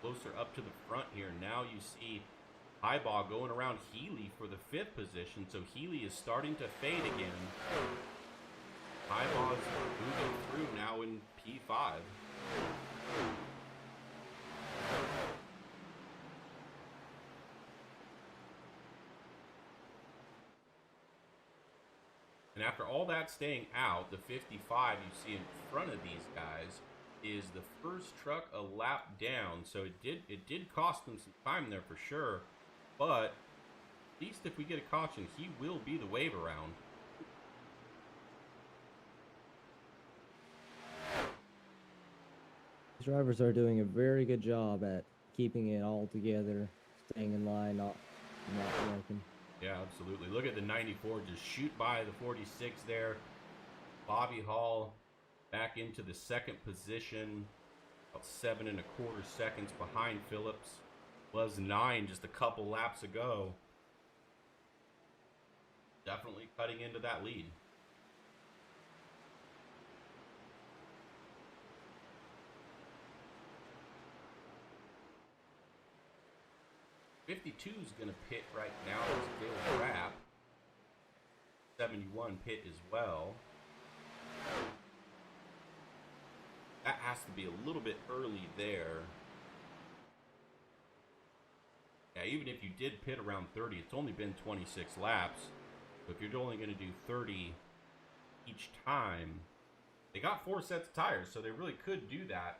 Closer up to the front here. Now you see Highball going around Healy for the 5th position. So Healy is starting to fade again. Highball is moving through now in P5. And after all that staying out, the 55 you see in front of these guys is the first truck a lap down, so it did cost him some time there for sure, but at least if we get a caution, he will be the wave around. Drivers are doing a very good job at keeping it all together, staying in line, not broken. Yeah, absolutely. Look at the 94 just shoot by the 46 there. Bobby Hall back into the second position, about 7.25 seconds behind Phillips. Was 9 just a couple laps ago. Definitely cutting into that lead. '52 is going to pit right now. Still wrap. 71 pit as well. That has to be a little bit early there. Yeah, even if you did pit around 30, it's only been 26 laps. So if you're only going to do 30 each time, they got 4 sets of tires, so they really could do that.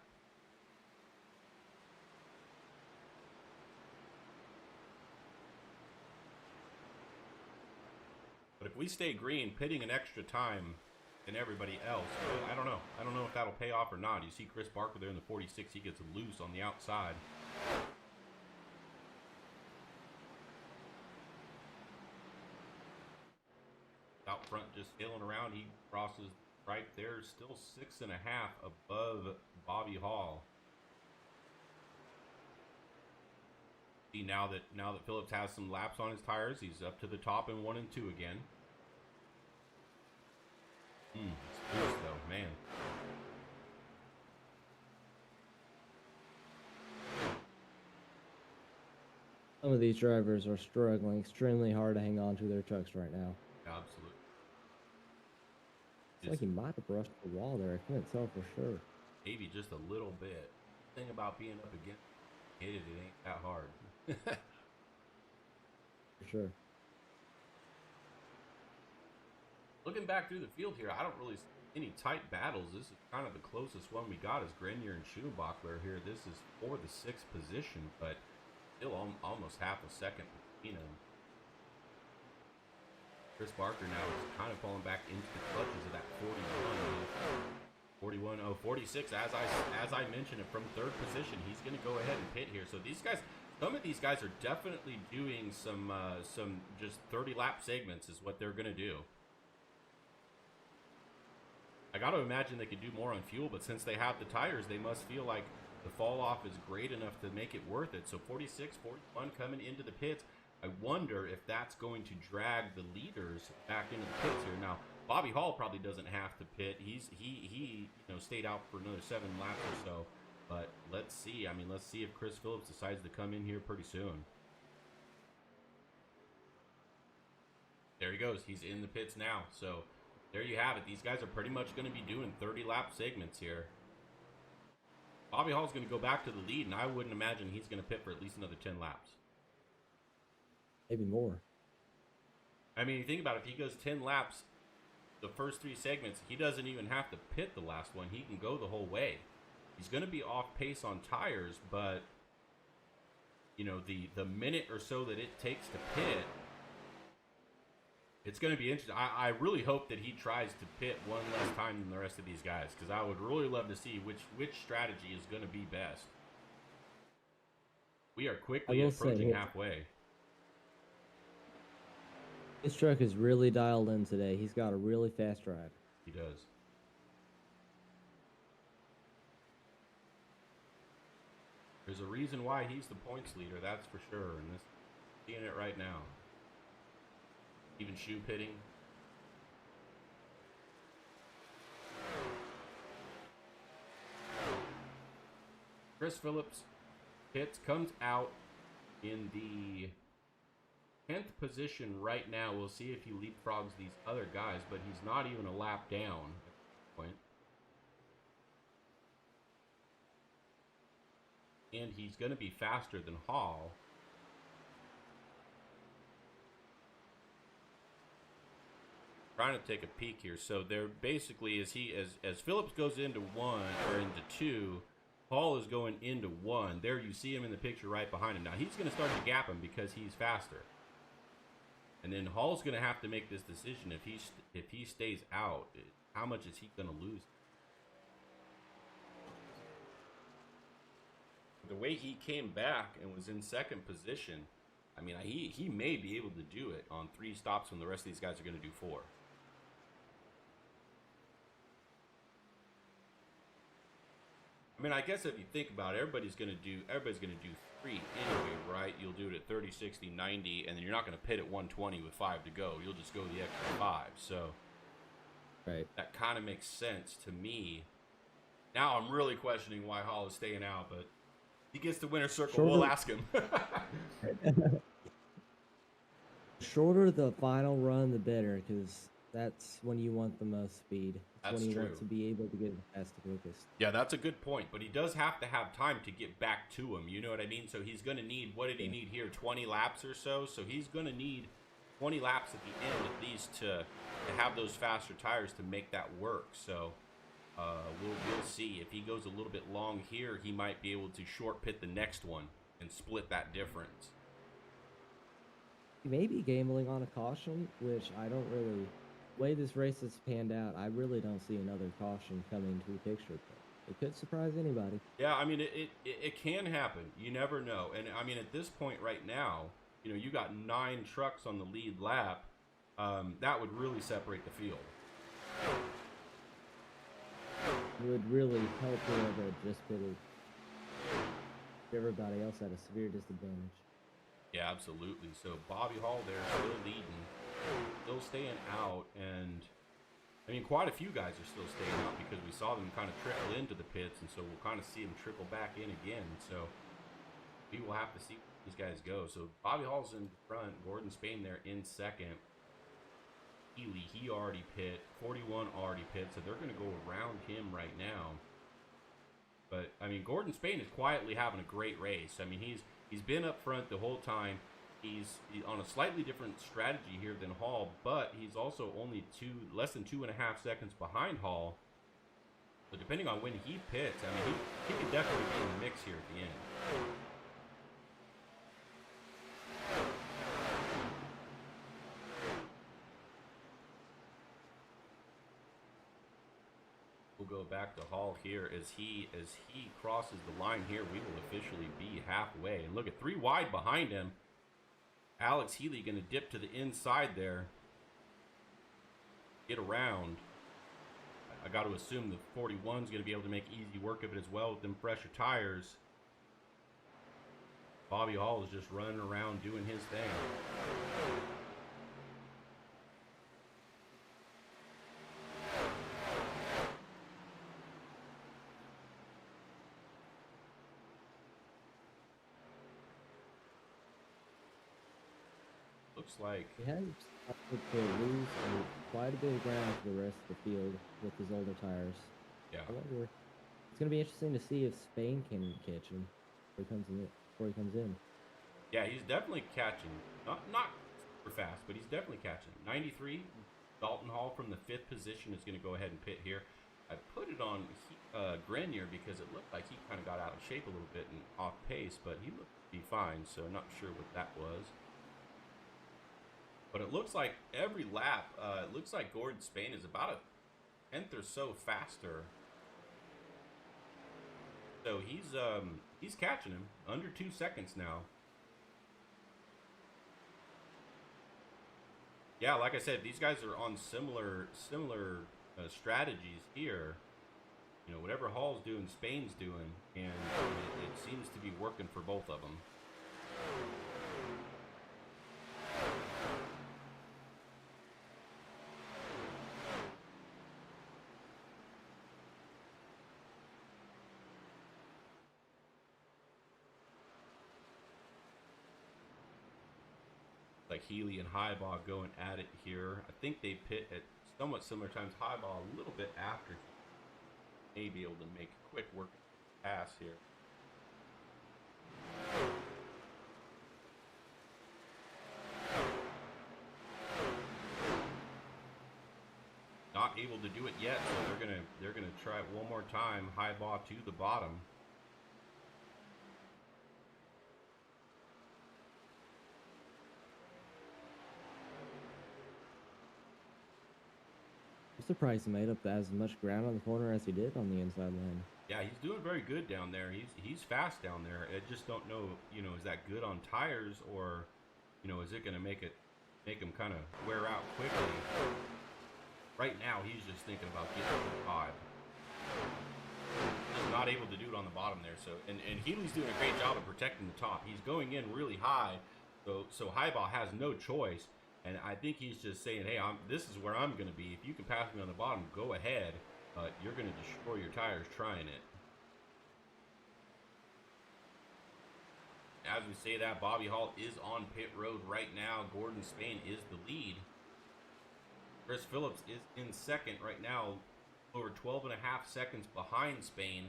But if we stay green, pitting an extra time than everybody else, I don't know. I don't know if that'll pay off or not. You see Chris Barker there in the 46. He gets loose on the outside. Out front just sailing around. He crosses right there. Still 6.5 above Bobby Hall. See, now that Phillips has some laps on his tires, he's up to the top in 1 and 2 again. It's close though, man. Some of these drivers are struggling extremely hard to hang on to their trucks right now. Absolutely. It's like he might have brushed the wall there. I couldn't tell for sure. Maybe just a little bit. The thing about being up against it ain't that hard. For sure. Looking back through the field here, I don't really see any tight battles. This is kind of the closest one we got is Grenier and Schumacher here. This is for the 6th position, but still almost half a second between them. Chris Barker now is kind of falling back into the clutches of that 46. As I mentioned, from 3rd position, he's going to go ahead and pit here. So these guys, some of these guys are definitely doing some just 30 lap segments is what they're going to do. I got to imagine they could do more on fuel, but since they have the tires, they must feel like the fall off is great enough to make it worth it. So 46, 41 coming into the pits. I wonder if that's going to drag the leaders back into the pits here. Now, Bobby Hall probably doesn't have to pit. He stayed out for another 7 laps or so. But let's see. I mean, let's see if Chris Phillips decides to come in here pretty soon. There he goes. He's in the pits now. So there you have it. These guys are pretty much going to be doing 30 lap segments here. Bobby Hall's going to go back to the lead, and I wouldn't imagine he's going to pit for at least another 10 laps. Maybe more. I mean, you think about it, if he goes 10 laps, the first 3 segments, he doesn't even have to pit the last one. He can go the whole way. He's going to be off pace on tires, but, you know, the minute or so that it takes to pit, it's going to be interesting. I really hope that he tries to pit one less time than the rest of these guys, because I would really love to see which strategy is going to be best. We are quickly approaching halfway. His truck is really dialed in today. He's got a really fast drive. He does. There's a reason why he's the points leader, that's for sure. And this, seeing it right now. Even shoe pitting. Chris Phillips pits, comes out in the 10th position right now. We'll see if he leapfrogs these other guys, but he's not even a lap down at this point. And he's going to be faster than Hall. trying to take a peek here. So they're basically, as Phillips goes into 1 or into 2, Hall is going into 1. There you see him in the picture right behind him. Now he's going to start to gap him because he's faster. And then Hall's going to have to make this decision. If he stays out, how much is he going to lose? The way he came back and was in second position, I mean, he may be able to do it on 3 stops when the rest of these guys are going to do 4. I mean, I guess if you think about it, everybody's going to do 3 anyway, right? You'll do it at 30, 60, 90, and then you're not going to pit at 120 with 5 to go. You'll just go the extra 5. So Right. that kind of makes sense to me. Now I'm really questioning why Hall is staying out, but he gets the winner's circle. We'll ask him. Shorter the final run, the better, because that's when you want the most speed. That's when you true. want to be able to get past the quickest. Yeah, that's a good point, but he does have to have time to get back to him. You know what I mean? So he's going to need, what did he need here, 20 laps or so? So he's going to need 20 laps at the end at least to have those faster tires to make that work. So we'll see. If he goes a little bit long here, he might be able to short pit the next one and split that difference. He may be gambling on a caution, which I don't really. The way this race has panned out, I really don't see another caution coming to the picture. But it could surprise anybody. Yeah, I mean, it can happen. You never know. And, I mean, at this point right now, you know, you got 9 trucks on the lead lap. That would really separate the field. It would really help whoever just pitted. Everybody else at a severe disadvantage. Yeah, absolutely. So Bobby Hall there still leading, still staying out, and I mean quite a few guys are still staying out because we saw them kind of trickle into the pits, and so we'll kind of see them trickle back in again. So we will have to see where these guys go. So Bobby Hall's in front, Gordon Spain there in second. Healy, he already pit, 41 already pit, so they're going to go around him right now. But I mean, Gordon Spain is quietly having a great race. I mean, he's been up front the whole time. He's on a slightly different strategy here than Hall, but he's also only less than 2.5 seconds behind Hall. So depending on when he pits, I mean, he could definitely be in the mix here at the end. We'll go back to Hall here as he crosses the line here. We will officially be halfway. And look at 3 wide behind him. Alex Healy going to dip to the inside there. Get around. I got to assume the 41 is going to be able to make easy work of it as well with them fresher tires. Bobby Hall is just running around doing his thing. Looks like He has started to lose quite a bit of ground to the rest of the field with his older tires. yeah. However, it's going to be interesting to see if Spain can catch him before he comes in. Yeah, he's definitely catching. Not super fast, but he's definitely catching. 93, Dalton Hall from the 5th position is going to go ahead and pit here. I put it on Grenier because it looked like he kind of got out of shape a little bit and off pace, but he looked to be fine, so not sure what that was. But it looks like every lap, it looks like Gordon Spain is about a 10th or so faster. So he's catching him under 2 seconds now. Yeah, like I said, these guys are on similar strategies here. You know, whatever Hall's doing, Spain's doing, and it seems to be working for both of them. Like Healy and Highball going at it here. I think they pit at somewhat similar times. Highball a little bit after he may be able to make a quick work pass here. able to do it yet, so they're gonna try it one more time. High ball to the bottom. I'm surprised he made up as much ground on the corner as he did on the inside lane. Yeah, he's doing very good down there. He's fast down there. I just don't know, you know, is that good on tires, or, you know, is it going to make him kind of wear out quickly? Right now, he's just thinking about getting to the 5. He's not able to do it on the bottom there. So, and Healy's doing a great job of protecting the top. He's going in really high, so Highball has no choice. And I think he's just saying, hey, this is where I'm going to be. If you can pass me on the bottom, go ahead. You're going to destroy your tires trying it. As we say that, Bobby Hall is on pit road right now. Gordon Spain is the lead. Chris Phillips is in second right now, over 12 and a half seconds behind Spain.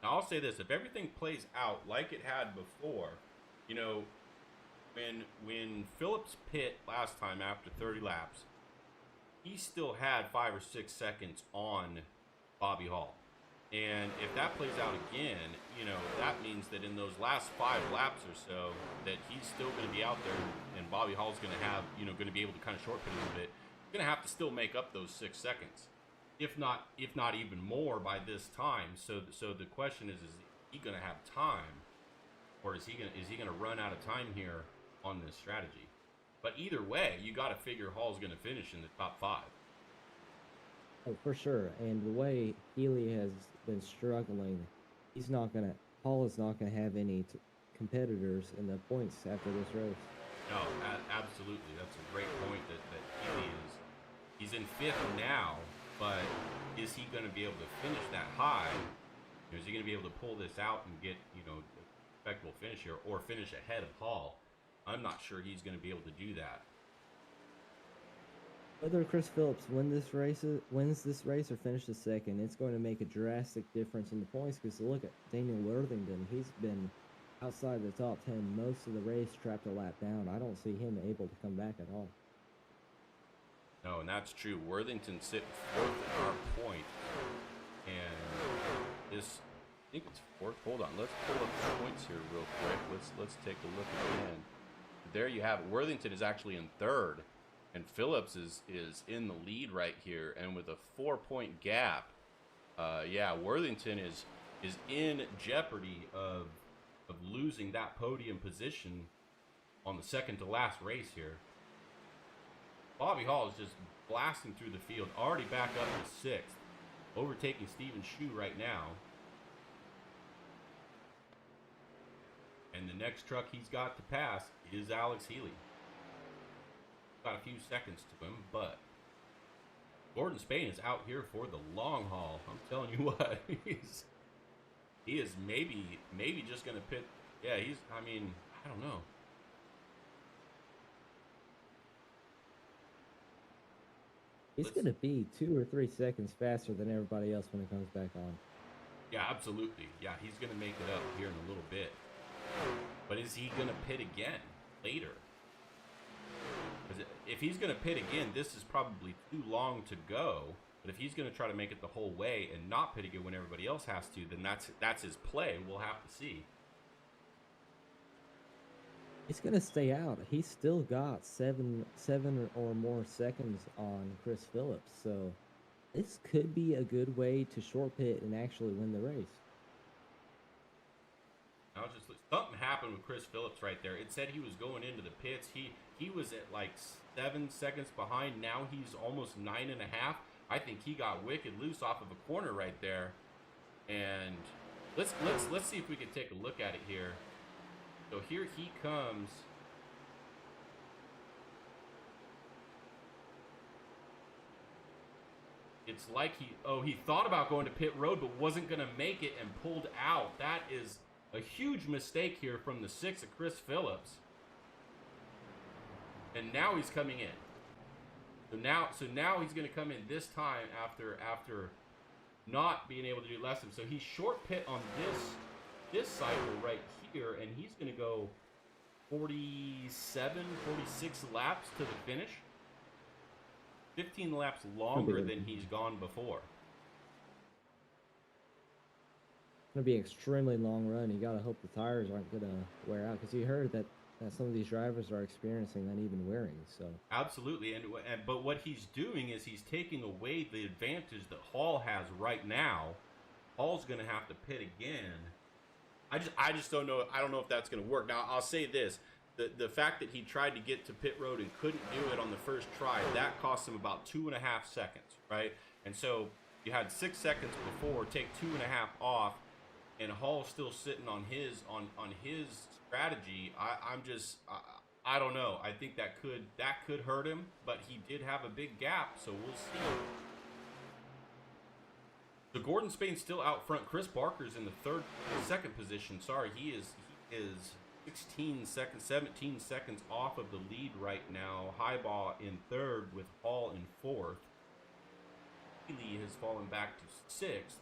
Now, I'll say this, if everything plays out like it had before, you know, when Phillips pit last time after 30 laps, he still had 5 or 6 seconds on Bobby Hall. And if that plays out again, you know, that means that in those last 5 laps or so, that he's still going to be out there, and Bobby Hall's going to have, you know, going to be able to kind of short pit a little bit. He's going to have to still make up those 6 seconds, if not even more by this time. So the question is he going to have time, or is he going to run out of time here on this strategy? But either way, you got to figure Hall's going to finish in the top 5. Oh, for sure. And the way Healy has been struggling, Hall is not gonna have any competitors in the points after this race. No, absolutely. That's a great point that Healy is. He's in 5th now, but is he going to be able to finish that high? Is he going to be able to pull this out and get, you know, a respectable finish here, or finish ahead of Hall? I'm not sure he's going to be able to do that. Whether Chris Phillips wins this race or finishes second, it's going to make a drastic difference in the points. Because look at Daniel Worthington; he's been outside the top 10 most of the race, trapped a lap down. I don't see him able to come back at all. No, and that's true. Worthington sitting 4th at our point, and this, I think it's 4th. Hold on, let's pull up the points here real quick. Let's take a look again. There you have it. Worthington is actually in 3rd. And Phillips is in the lead right here, and with a 4-point gap, yeah, Worthington is in jeopardy of losing that podium position on the second to last race here. Bobby Hall is just blasting through the field, already back up to 6th, overtaking Steven Shue right now. And the next truck he's got to pass is Alex Healy. Got a few seconds to him, but Gordon Spain is out here for the long haul. I'm telling you what, he is maybe just gonna pit. Yeah, I mean, I don't know. He's gonna be 2 or 3 seconds faster than everybody else when it comes back on. Yeah, absolutely. Yeah, he's gonna make it up here in a little bit. But is he gonna pit again later? If he's going to pit again, this is probably too long to go. But if he's going to try to make it the whole way and not pit again when everybody else has to, then that's his play. We'll have to see. He's going to stay out. He's still got seven or more seconds on Chris Phillips. So this could be a good way to short pit and actually win the race. Something happened with Chris Phillips right there. It said he was going into the pits. He was at like 7 seconds behind. Now he's almost 9.5. I think he got wicked loose off of a corner right there. And let's see if we can take a look at it here. So here he comes. It's like he thought about going to pit road but wasn't going to make it and pulled out. That is a huge mistake here from the 6 of Chris Phillips. And now he's coming in. So now he's going to come in this time after not being able to do less than. So he's short pit on this cycle right here, and he's going to go 47, 46 laps to the finish. 15 laps longer than he's gone before. It's gonna be an extremely long run. You gotta hope the tires aren't gonna wear out, because you heard that some of these drivers are experiencing uneven wearing. So absolutely, but what he's doing is he's taking away the advantage that Hall has right now. Hall's gonna have to pit again. I just don't know. I don't know if that's gonna work. Now I'll say this: the fact that he tried to get to pit road and couldn't do it on the first try, that cost him about 2.5 seconds, right? And so you had 6 seconds before, take 2.5 off, and Hall's still sitting on his strategy. I don't know. I think that could hurt him, but he did have a big gap, so we'll see. So Gordon Spain's still out front. Chris Barker's in the second position. Sorry, he is 16 seconds, 17 seconds off of the lead right now. Highball in third with Hall in fourth. Healy has fallen back to sixth.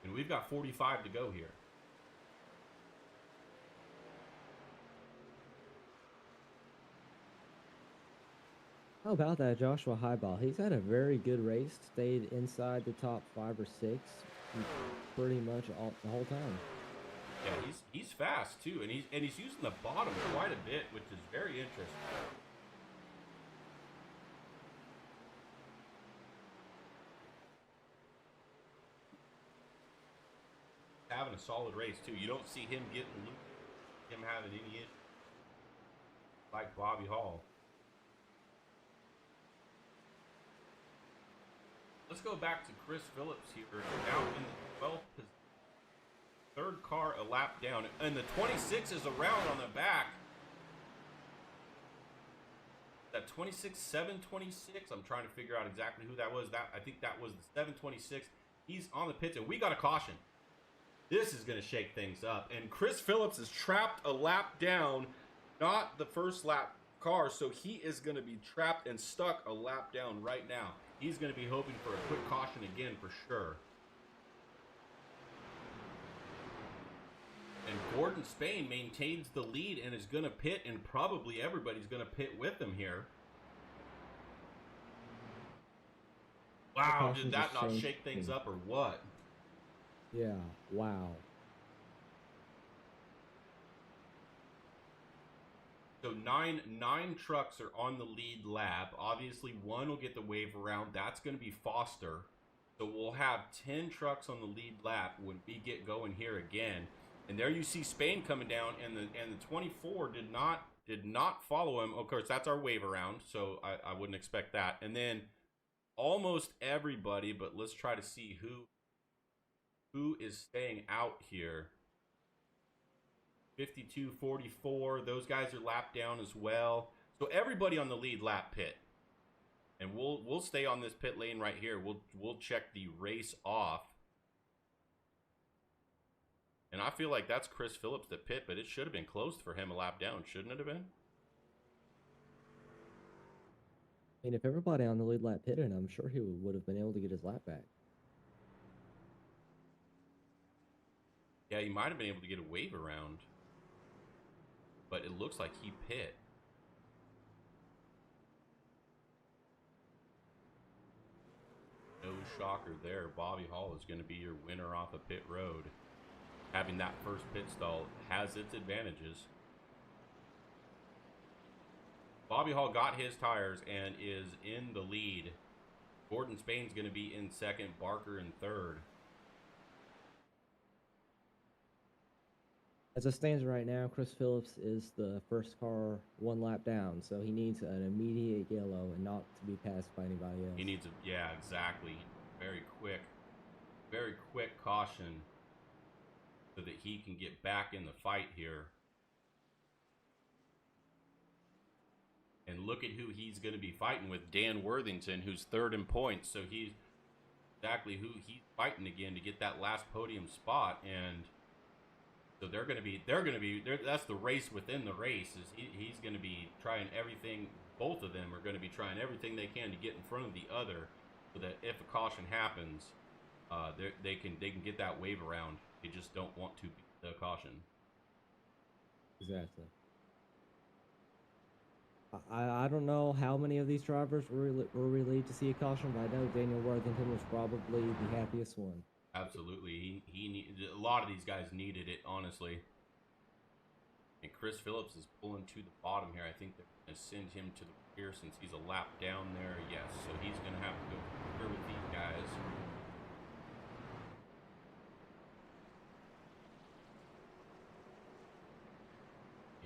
And we've got 45 to go here. how about that Joshua Highball? He's had a very good race. Stayed inside the top 5 or 6 pretty much the whole time. Yeah, he's fast too, and he's using the bottom quite a bit, which is very interesting. Having a solid race too. You don't see him getting loose, him having any issue like Bobby Hall. Let's go back to Chris Phillips here, now in the 12th position. Third car a lap down, and the 26 is around on the back. That 26, 726. I'm trying to figure out exactly who that was. I think that was the 726. He's on the pits, and we got a caution. This is going to shake things up. And Chris Phillips is trapped a lap down, not the first lap car, so he is going to be trapped and stuck a lap down right now. He's going to be hoping for a quick caution again for sure. And Gordon Spain maintains the lead and is going to pit, and probably everybody's going to pit with him here. Wow, did that not shake things up or what? Yeah, wow. So nine trucks are on the lead lap. Obviously, one will get the wave around. That's going to be Foster. So we'll have 10 trucks on the lead lap when we get going here again. And there you see Spain coming down, and the 24 did not follow him. Of course, that's our wave around, so I wouldn't expect that. And then almost everybody, but let's try to see who is staying out here. 52, 44, those guys are lapped down as well. So everybody on the lead lap pit. And we'll stay on this pit lane right here. We'll check the race off. And I feel like that's Chris Phillips the pit, but it should have been closed for him a lap down, shouldn't it have been? I mean, if everybody on the lead lap pitted, I'm sure he would have been able to get his lap back. Yeah, he might have been able to get a wave around. But it looks like he pit. No shocker there. Bobby Hall is going to be your winner off of pit road. Having that first pit stall has its advantages. Bobby Hall got his tires and is in the lead. Gordon Spain's going to be in second, Barker in third. As it stands right now, Chris Phillips is the first car 1 lap down, so he needs an immediate yellow and not to be passed by anybody else. He needs a, yeah, exactly. Very quick caution so that he can get back in the fight here. And look at who he's going to be fighting with, Dan Worthington, who's third in points. So he's exactly who he's fighting again to get that last podium spot. And so that's the race within the race. He's going to be trying everything. Both of them are going to be trying everything they can to get in front of the other, so that if a caution happens, they can get that wave around. They just don't want to beat the caution. Exactly. I don't know how many of these drivers were relieved to see a caution, but I know Daniel Worthington was probably the happiest one. Absolutely. He need, a lot of these guys needed it, honestly. And Chris Phillips is pulling to the bottom here. I think they're going to send him to the rear since he's a lap down there. Yes, so he's going to have to go through with these guys.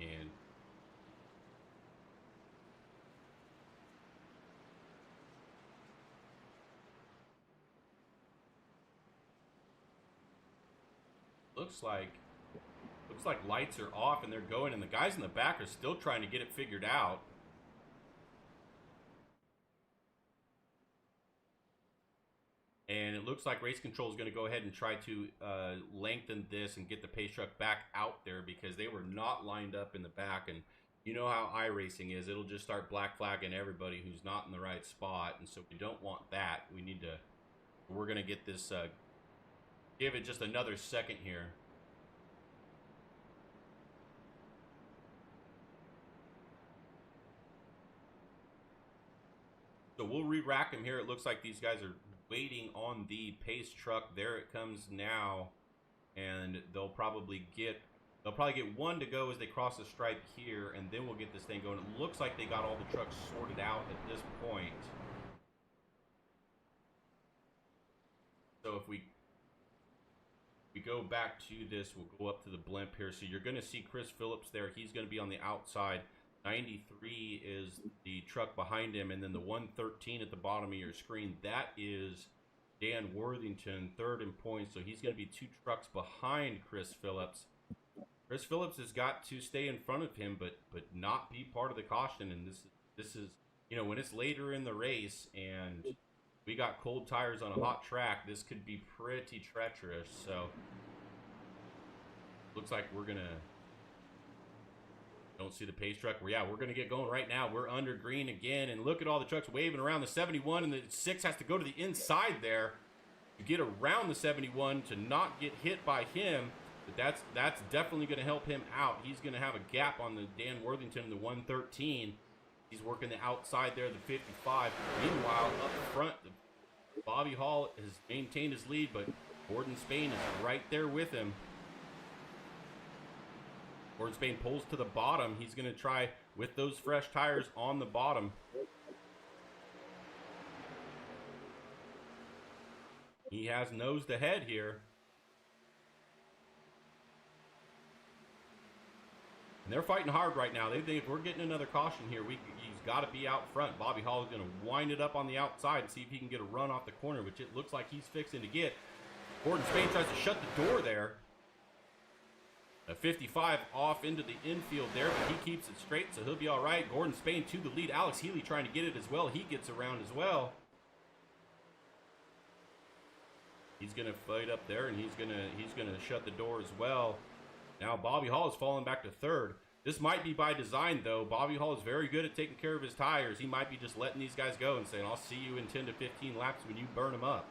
And looks like lights are off and they're going, and the guys in the back are still trying to get it figured out. And it looks like race control is going to go ahead and try to lengthen this and get the pace truck back out there because they were not lined up in the back. And you know how iRacing is. It'll just start black flagging everybody who's not in the right spot. And so we don't want that. We need to, we're going to get this, give it just another second here. So we'll re-rack them here. It looks like these guys are waiting on the pace truck. There it comes now, and they'll probably get one to go as they cross the stripe here, and then we'll get this thing going. It looks like they got all the trucks sorted out at this point. So if we go back to this, we'll go up to the blimp here. So you're going to see Chris Phillips there. He's going to be on the outside. 93 is the truck behind him, and then the 113 at the bottom of your screen, that is Dan Worthington, third in points. So he's going to be 2 trucks behind Chris Phillips. Chris Phillips has got to stay in front of him, but not be part of the caution. And this is, you know, when it's later in the race and we got cold tires on a hot track, this could be pretty treacherous. So looks like we're gonna. Don't see the pace truck. Yeah, we're going to get going right now. We're under green again, and look at all the trucks waving around the 71, and the 6 has to go to the inside there to get around the 71 to not get hit by him, but that's definitely going to help him out. He's going to have a gap on the Dan Worthington, the 113. He's working the outside there, the 55. Meanwhile, up front, Bobby Hall has maintained his lead, but Gordon Spain is right there with him. Gordon Spain pulls to the bottom. He's going to try with those fresh tires on the bottom. He has nosed ahead here. And they're fighting hard right now. They think if we're getting another caution here, he's got to be out front. Bobby Hall is going to wind it up on the outside and see if he can get a run off the corner, which it looks like he's fixing to get. Gordon Spain tries to shut the door there. A 55 off into the infield there, but he keeps it straight, so he'll be all right. Gordon Spain to the lead. Alex Healy trying to get it as well. He gets around as well. He's going to fight up there, and he's gonna shut the door as well. Now Bobby Hall is falling back to third. This might be by design, though. Bobby Hall is very good at taking care of his tires. He might be just letting these guys go and saying, I'll see you in 10 to 15 laps when you burn them up.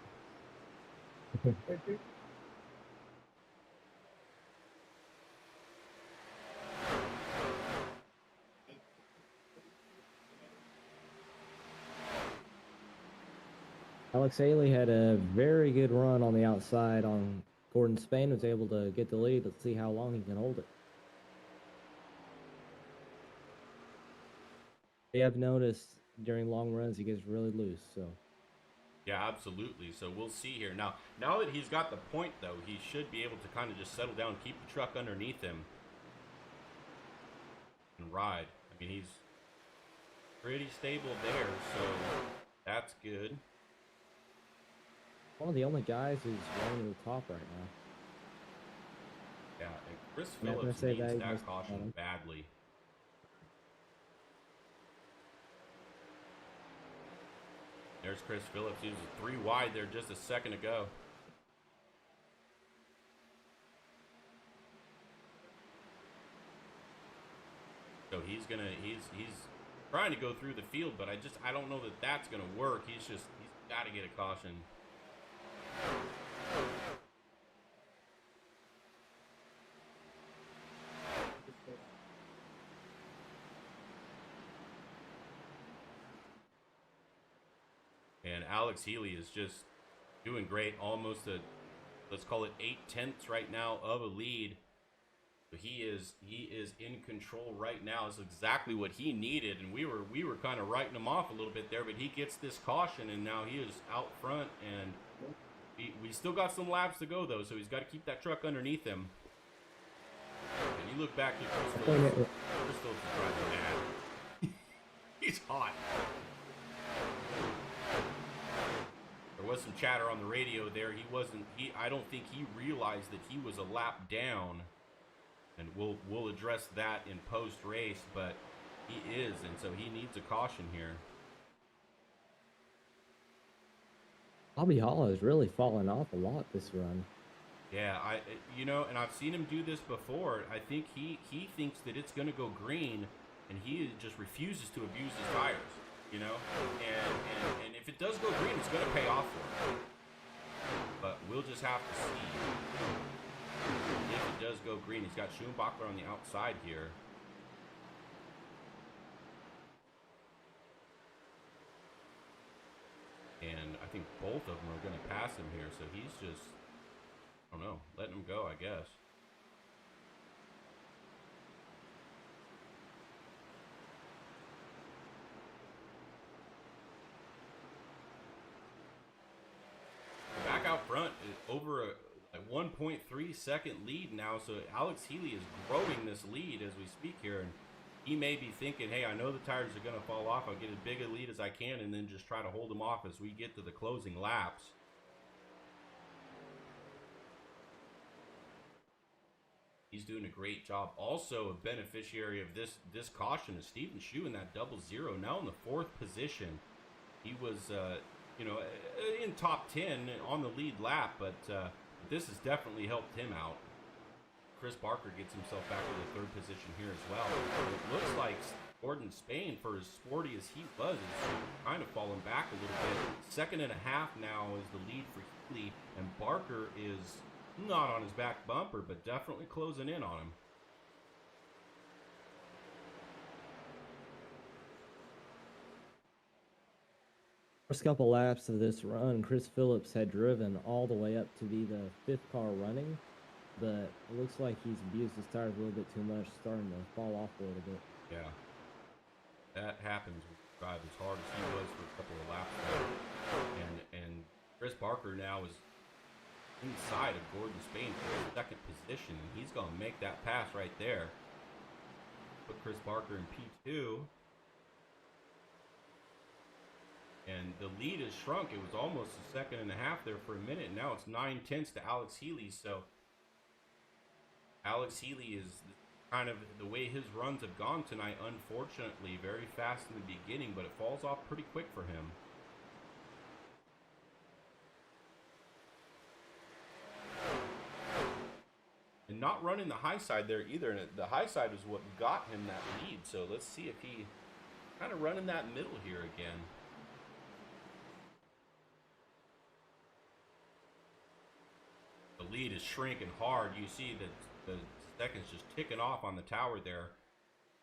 Alex Haley had a very good run on the outside on Gordon Spain, was able to get the lead. Let's see how long he can hold it. They have noticed during long runs he gets really loose, so. Yeah, absolutely. So we'll see here. Now that he's got the point, though, he should be able to kind of just settle down, keep the truck underneath him, and ride. I mean, he's pretty stable there, so that's good. One of the only guys who's running to the top right now. Yeah, and Chris Phillips needs that caution badly. There's Chris Phillips. He was 3 wide there just a second ago. So he's trying to go through the field, but I don't know that that's gonna work. He's got to get a caution. Alex Healy is just doing great. Almost a, let's call it 8/10 right now of a lead. He is in control right now. It's exactly what he needed, and we were kind of writing him off a little bit there, but he gets this caution, and now he is out front, and we still got some laps to go though, so he's got to keep that truck underneath him. And you look back at Chris Phillips is driving mad. He's hot. There was some chatter on the radio there. I don't think he realized that he was a lap down. And we'll address that in post-race, but he is, and so he needs a caution here. Bobby Hall has really fallen off a lot this run. Yeah, and I've seen him do this before. I think he thinks that it's going to go green, and he just refuses to abuse his tires, and if it does go green, it's going to pay off for him. But we'll just have to see. If it does go green, he's got Schumacher on the outside here. And I think both of them are going to pass him here, so he's just, I don't know, letting him go, I guess. Back out front, over a 1.3 second lead now, so Alex Healy is growing this lead as we speak here, and he may be thinking, hey, I know the tires are going to fall off, I'll get as big a lead as I can and then just try to hold them off as we get to the closing laps. He's doing a great job. Also a beneficiary of this caution is Stephen Shu in that 00, now in the 4th position. He was in top 10 on the lead lap, but this has definitely helped him out. Chris Barker gets himself back to the 3rd position here as well. It looks like Gordon Spain, for as sporty as he was, is kind of falling back a little bit. 2.5 now is the lead for Healy, and Barker is not on his back bumper, but definitely closing in on him. First couple laps of this run, Chris Phillips had driven all the way up to be the 5th car running, but it looks like he's abused his tires a little bit too much, starting to fall off a little bit. Yeah, that happens when you drive as hard as he was for a couple of laps there. And Chris Barker now is inside of Gordon Spain for the 2nd position, and he's going to make that pass right there. Put Chris Barker in P2. And the lead has shrunk. It was almost a 2.5 there for a minute. Now it's 9/10 to Alex Healy. So Alex Healy is kind of the way his runs have gone tonight, unfortunately. Very fast in the beginning, but it falls off pretty quick for him. And not running the high side there either. And the high side is what got him that lead. So let's see if he kind of running that middle here again. The lead is shrinking hard. You see that the seconds just ticking off on the tower there.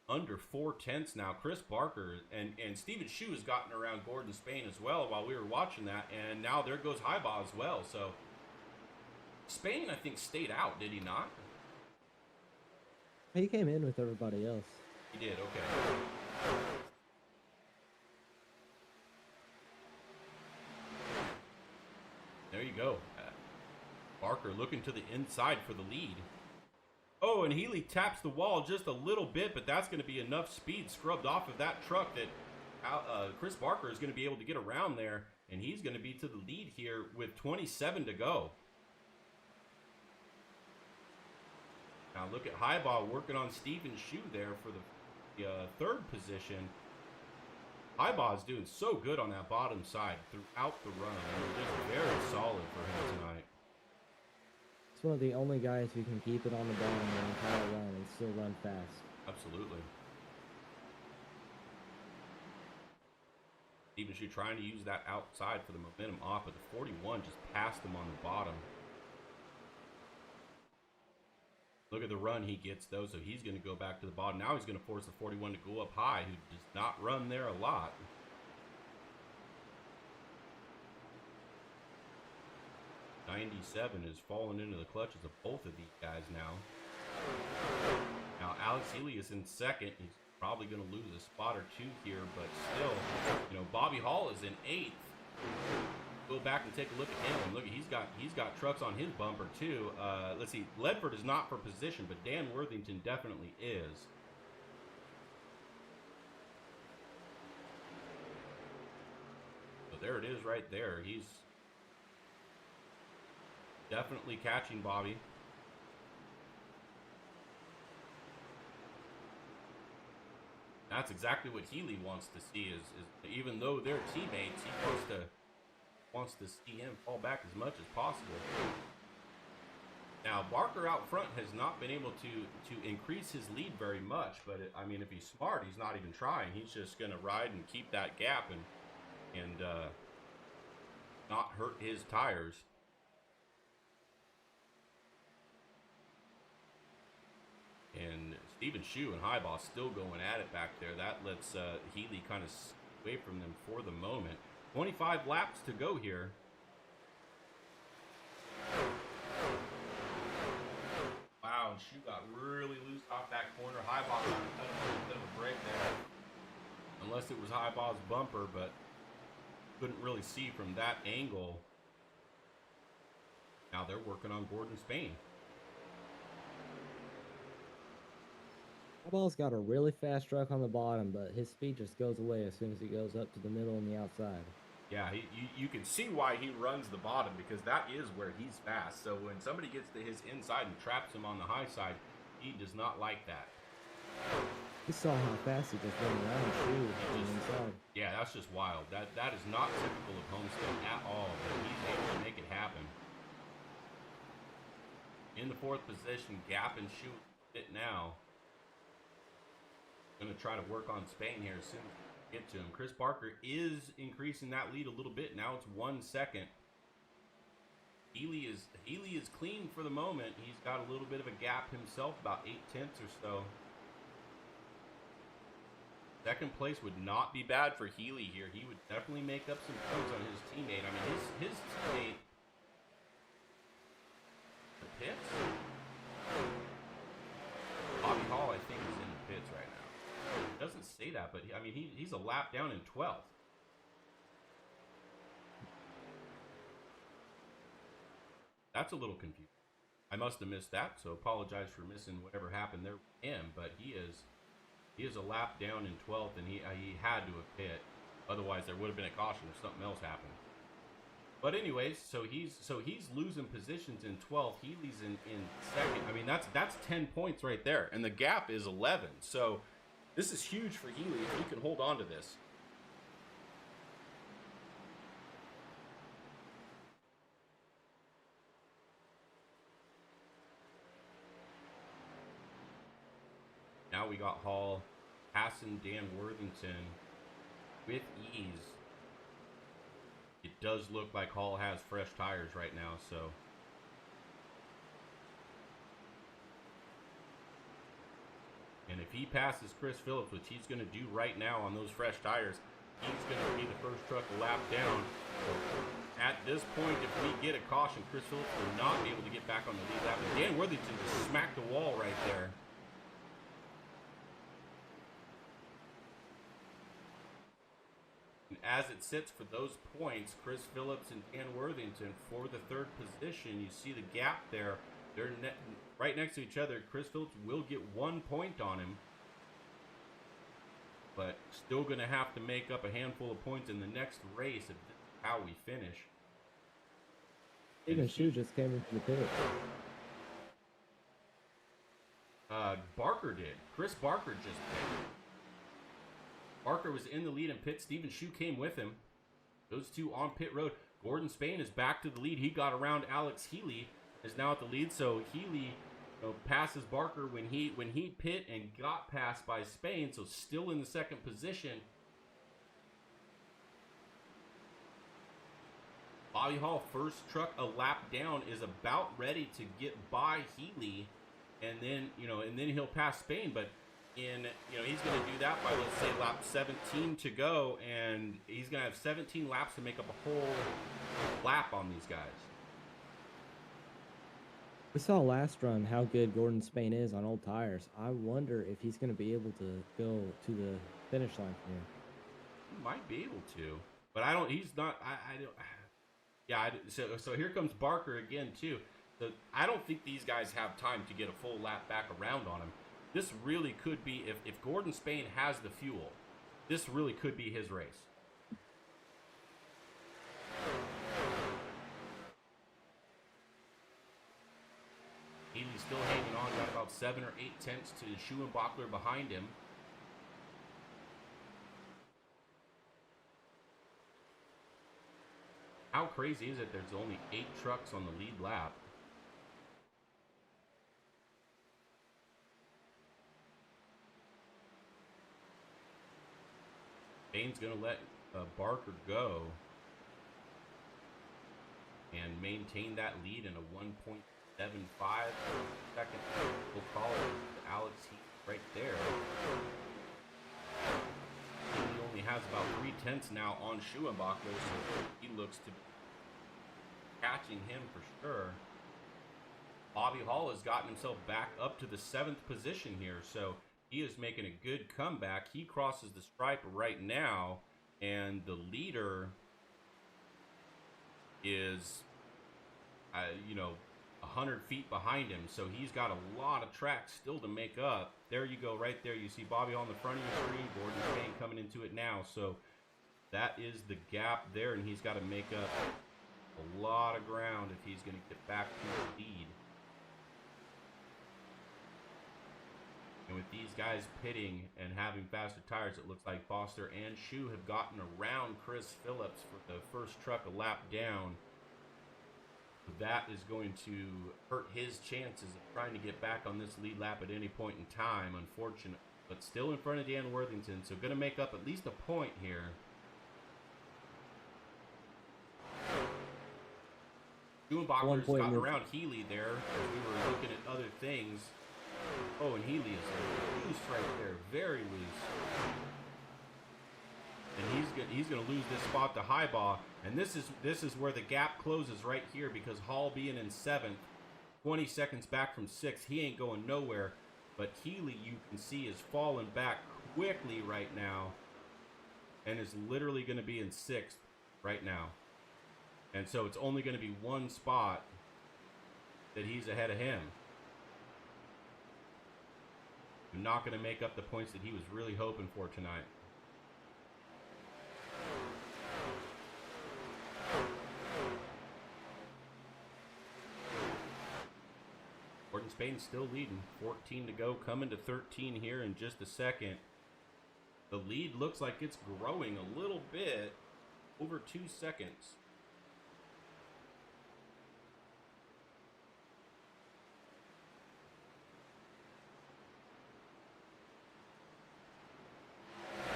Under 4/10 now. Chris Barker and Stephen Shu has gotten around Gordon Spain as well while we were watching that. And now there goes Highbaugh as well. So Spain, I think, stayed out, did he not? He came in with everybody else. He did, okay. There you go. Barker looking to the inside for the lead. Oh, and Healy taps the wall just a little bit, but that's going to be enough speed scrubbed off of that truck that Chris Barker is going to be able to get around there, and he's going to be to the lead here with 27 to go. Now look at Highbaugh working on Stephen Shu there for the 3rd position. Highbaugh is doing so good on that bottom side throughout the run. I mean, just very solid for him tonight. It's one of the only guys who can keep it on the bottom the entire run and still run fast. Absolutely. Stephen Shu trying to use that outside for the momentum off, but the 41 just passed him on the bottom. Look at the run he gets, though, so he's going to go back to the bottom. Now he's going to force the 41 to go up high, who does not run there a lot. 97 is falling into the clutches of both of these guys now. Now, Alex Healy is in second. He's probably going to lose a spot or two here, but still, you know, Bobby Hall is in 8th. Go back and take a look at him. And look, he's got trucks on his bumper too. Let's see, Ledford is not for position, but Dan Worthington definitely is. So there it is right there. He's definitely catching Bobby. That's exactly what Healy wants to see. Is even though they're teammates, he wants to see him fall back as much as possible. Now, Barker out front has not been able to increase his lead very much, but I mean, if he's smart, he's not even trying. He's just going to ride and keep that gap and not hurt his tires. And Stephen Shue and Highball still going at it back there. That lets Healy kind of away from them for the moment. 25 laps to go here. Wow, and Shue got really loose off that corner. Highball got a little bit of a break there. Unless it was Highball's bumper, but couldn't really see from that angle. Now they're working on Gordon Spain. Highball's got a really fast truck on the bottom, but his speed just goes away as soon as he goes up to the middle and the outside. Yeah, you can see why he runs the bottom, because that is where he's fast. So when somebody gets to his inside and traps him on the high side, he does not like that. You saw how fast he just went around Shue on the inside. Yeah, that's just wild. That is not typical of Homestead at all, but he's able to make it happen. In the 4th position, Gap and Shue it now. Going to try to work on Spain here as soon as we get to him. Chris Barker is increasing that lead a little bit. Now it's 1 second. Healy is clean for the moment. He's got a little bit of a gap himself, about 8 tenths or so. Second place would not be bad for Healy here. He would definitely make up some points on his teammate. I mean, his teammate, the pits? Bobby Hall, I think, is in the pits right now. It doesn't say that, but I mean, he's a lap down in 12th. That's a little confusing. I must have missed that, so apologize for missing whatever happened there with him, but he is a lap down in 12th, and he had to have pit. Otherwise, there would have been a caution if something else happened. But anyways, so he's losing positions in 12th. Healy's in second. I mean, that's 10 points right there, and the gap is 11. So this is huge for Healy if he can hold on to this. Now we got Hall passing Dan Worthington with ease. It does look like Hall has fresh tires right now, so. And if he passes Chris Phillips, which he's going to do right now on those fresh tires, he's going to be the first truck a lap down. So at this point, if we get a caution, Chris Phillips will not be able to get back on the lead lap. And Dan Worthington just smacked the wall right there. As it sits for those points, Chris Phillips and Dan Worthington for the 3rd position. You see the gap there. They're right next to each other. Chris Phillips will get 1 point on him, but still going to have to make up a handful of points in the next race if this is how we finish. Even Shue just came into the pit. Barker did. Chris Barker just did. Barker was in the lead in pit. Stephen Shue came with him. Those two on pit road. Gordon Spain is back to the lead. He got around Alex Healy, is now at the lead. So Healy passes Barker when he pit and got passed by Spain. So still in the 2nd position. Bobby Hall, first truck a lap down, is about ready to get by Healy, and then he'll pass Spain, but. He's going to do that by, let's say, lap 17 to go, and he's going to have 17 laps to make up a whole lap on these guys. We saw last run how good Gordon Spain is on old tires. I wonder if he's going to be able to go to the finish line from here. He might be able to, but I don't. He's not. I don't. Yeah. So here comes Barker again too. So I don't think these guys have time to get a full lap back around on him. This really could be if Gordon Spain has the fuel. This really could be his race. Healy's still hanging on, got about 7 or 8 tenths to Schuenbachler behind him. How crazy is it there's only 8 trucks on the lead lap? Bain's going to let Barker go and maintain that lead in a 1.75 second. We'll call it Alex Heath right there. He only has about 3 tenths now on Schuenbachler, so he looks to be catching him for sure. Bobby Hall has gotten himself back up to the 7th position here, so he is making a good comeback. He crosses the stripe right now, and the leader is, 100 feet behind him. So he's got a lot of track still to make up. There you go, right there. You see Bobby on the front of your screen. Gordon Spain coming into it now. So that is the gap there, and he's got to make up a lot of ground if he's going to get back to the lead. And with these guys pitting and having faster tires, it looks like Foster and Shu have gotten around Chris Phillips for the first truck a lap down. That is going to hurt his chances of trying to get back on this lead lap at any point in time, unfortunately. But still in front of Dan Worthington, so going to make up at least a point here. Schuenbachler's gotten around Healy there as we were looking at other things. Oh, and Healy is loose right there, very loose. And he's going to lose this spot to Highbaugh. And this is where the gap closes right here, because Hall being in 7th, 20 seconds back from 6th, he ain't going nowhere. But Healy, you can see, is falling back quickly right now and is literally going to be in 6th right now. And so it's only going to be one spot that he's ahead of him. I'm not going to make up the points that he was really hoping for tonight. Gordon Spain's still leading. 14 to go, coming to 13 here in just a second. The lead looks like it's growing a little bit, over 2 seconds.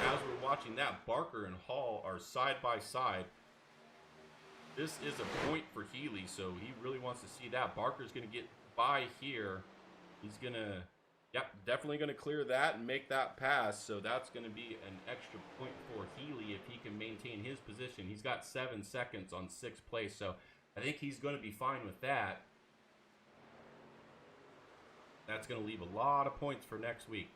As we're watching that, Barker and Hall are side by side. This is a point for Healy, so he really wants to see that. Barker's going to get by here. He's going to, definitely going to clear that and make that pass. So that's going to be an extra point for Healy if he can maintain his position. He's got 7 seconds on 6th place, so I think he's going to be fine with that. That's going to leave a lot of points for next week.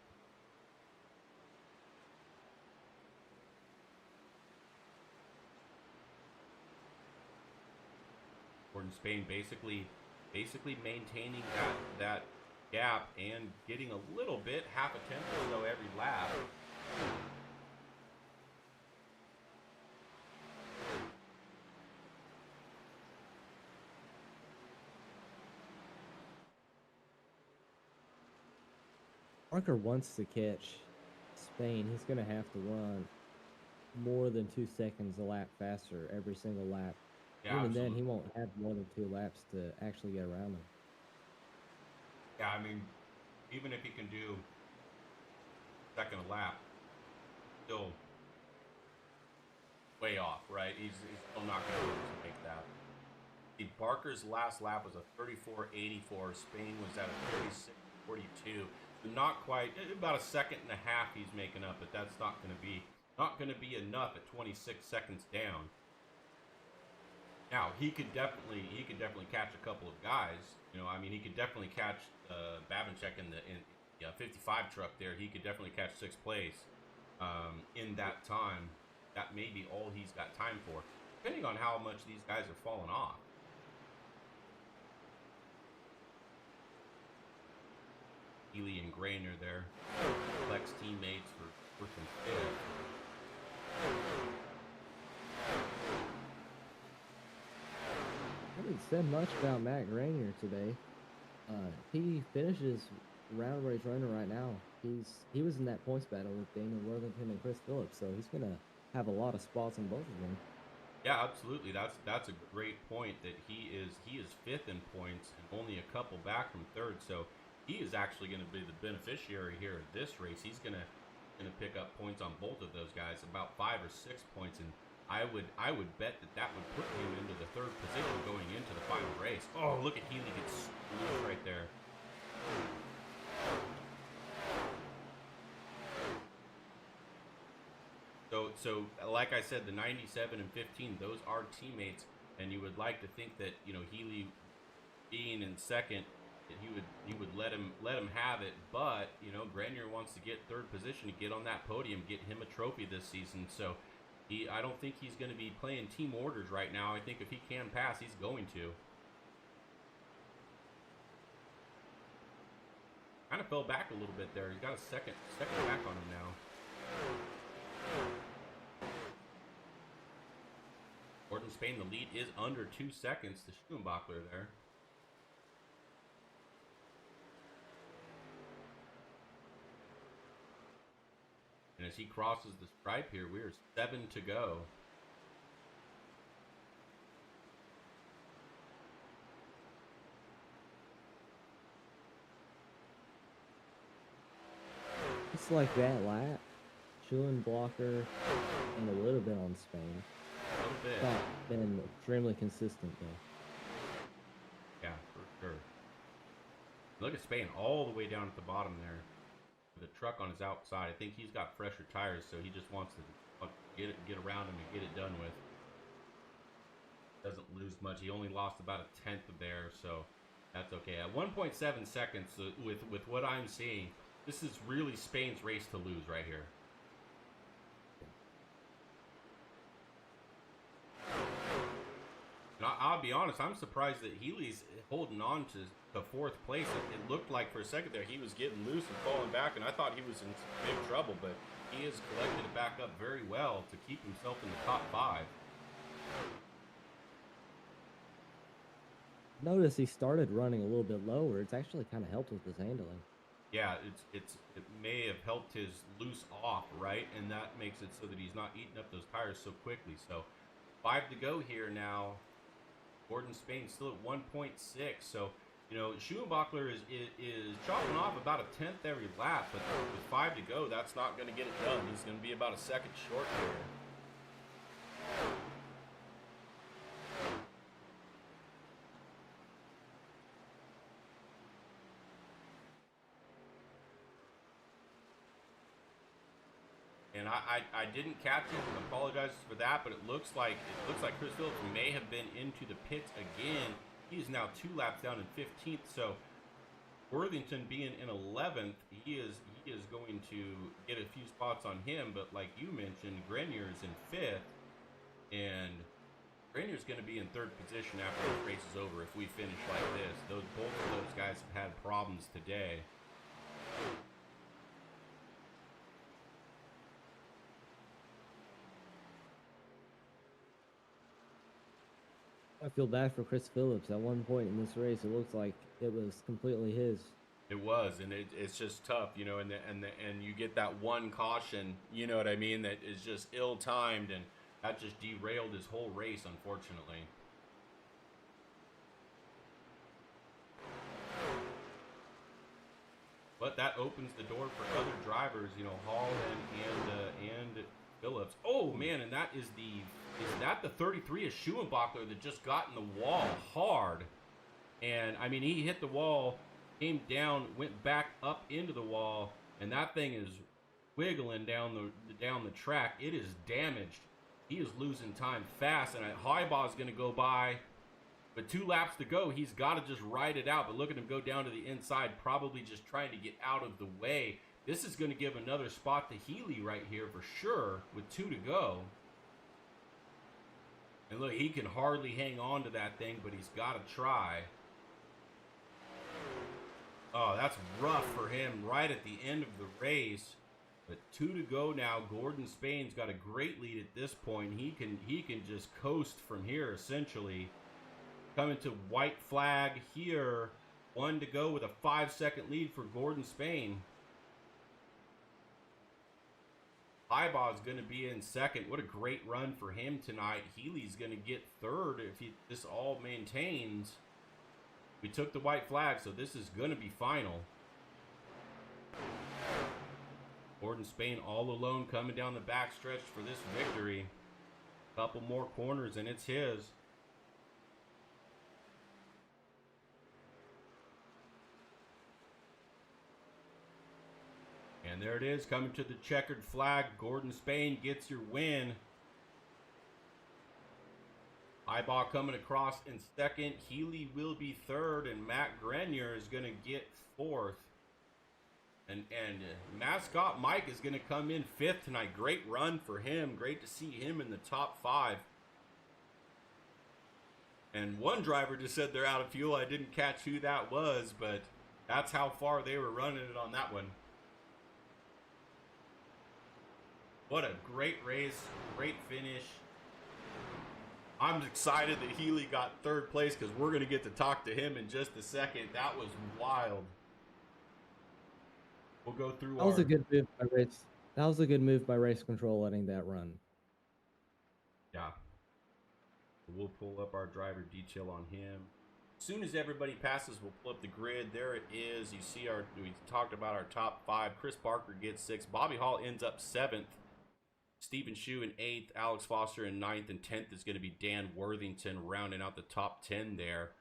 Gordon Spain basically maintaining that gap and getting a little bit, half a tenth or so every lap. Barker wants to catch Spain. He's going to have to run more than 2 seconds a lap faster every single lap. Yeah, even absolutely. then, he won't have more than 2 laps to actually get around him. Yeah, I mean, even if he can do second a lap, still way off, right? He's still not going to be able to make that. Barker's last lap was a 34.84. Spain was at a 36.42. So not quite, about a second and a half he's making up, but that's not going to be enough at 26 seconds down. Now he could definitely catch a couple of guys. You know, I mean, he could definitely catch Babanchek in the 55 truck there. He could definitely catch 6th place in that time. That may be all he's got time for, depending on how much these guys are falling off. Healy and Grainer there, Flex teammates for 4th and 5th. I haven't said much about Matt Granier today. He finishes round race runner right now. He was in that points battle with Daniel Worthington and Chris Phillips, so he's gonna have a lot of spots in both of them. Yeah, absolutely. That's a great point. That he is 5th in points and only a couple back from 3rd. So he is actually going to be the beneficiary here of this race. He's gonna pick up points on both of those guys, about 5 or 6 points, and I would bet that would put him into the 3rd position going into the final race. Oh, look at Healy get screwed right there. So like I said, the 97 and 15, those are teammates, and you would like to think that, you know, Healy being in 2nd, he would let him have it, but you know, Granier wants to get 3rd position to get on that podium, get him a trophy this season. So I don't think he's going to be playing team orders right now. I think if he can pass, he's going to. Kind of fell back a little bit there. He's got a second back on him now. Gordon Spain, the lead is under 2 seconds to Schumacher there. And as he crosses the stripe here, we are 7 to go. It's like that lap, Schulenblocker and a little bit on Spain. A little bit. But been extremely consistent though. Yeah, for sure. Look at Spain all the way down at the bottom there. The truck on his outside. I think he's got fresher tires, so he just wants to get around him and get it done with. Doesn't lose much. He only lost about a 1/10 there, so that's okay. At 1.7 seconds, with what I'm seeing, this is really Spain's race to lose right here. And I'll be honest, I'm surprised that Healy's holding on to the 4th place. It looked like for a second there he was getting loose and falling back, and I thought he was in big trouble, but he has collected it back up very well to keep himself in the top 5. Notice he started running a little bit lower. It's actually kind of helped with his handling. Yeah, it may have helped his loose off, right? And that makes it so that he's not eating up those tires so quickly. So 5 to go here now. Gordon Spain still at 1.6. So, you know, Schumacher is chopping off about a 1/10 every lap, but with 5 to go, that's not going to get it done. He's going to be about a second short here. And I didn't catch it, and apologize for that, but it looks like Chris Phillips may have been into the pits again. He's now 2 laps down in 15th. So Worthington being in 11th, he is going to get a few spots on him. But like you mentioned, Grenier is in 5th, and Grenier's going to be in 3rd position after this race is over. If we finish like this, both of those guys have had problems today. I feel bad for Chris Phillips. At one point in this race, it looks like it was completely his. It was, and it's just tough, you know, and you get that one caution, you know what I mean, that is just ill-timed, and that just derailed his whole race, unfortunately. But that opens the door for other drivers, you know, Hall and Phillips. Oh man, and that is that the 33 of Schumacher that just got in the wall hard, and I mean he hit the wall, came down, went back up into the wall, and that thing is wiggling down the track. It is damaged. He is losing time fast, and Highball is going to go by. But 2 laps to go, he's got to just ride it out. But look at him go down to the inside, probably just trying to get out of the way. This is going to give another spot to Healy right here for sure with 2 to go. And look, he can hardly hang on to that thing, but he's got to try. Oh, that's rough for him right at the end of the race. But 2 to go now. Gordon Spain's got a great lead at this point. He can just coast from here essentially. Coming to white flag here. 1 to go with a 5-second lead for Gordon Spain. Highbaugh's going to be in second. What a great run for him tonight. Healy's going to get third if this all maintains. We took the white flag, so this is going to be final. Gordon Spain all alone coming down the backstretch for this victory. Couple more corners and it's his. And there it is, coming to the checkered flag. Gordon Spain gets your win. Highbaugh coming across in second. Healy will be third, and Matt Grenier is going to get fourth. And Mascot Mike is going to come in fifth tonight. Great run for him. Great to see him in the top 5. And one driver just said they're out of fuel. I didn't catch who that was, but that's how far they were running it on that one. What a great race, great finish. I'm excited that Healy got third place because we're going to get to talk to him in just a second. That was wild. We'll go through That was a good move by race. That was a good move by Race Control letting that run. Yeah. We'll pull up our driver detail on him. As soon as everybody passes, we'll pull up the grid. There it is. You see we talked about our top 5. Chris Barker gets 6. Bobby Hall ends up 7th. Stephen Shue in 8th, Alex Foster in 9th, and 10th is going to be Dan Worthington rounding out the top 10 there.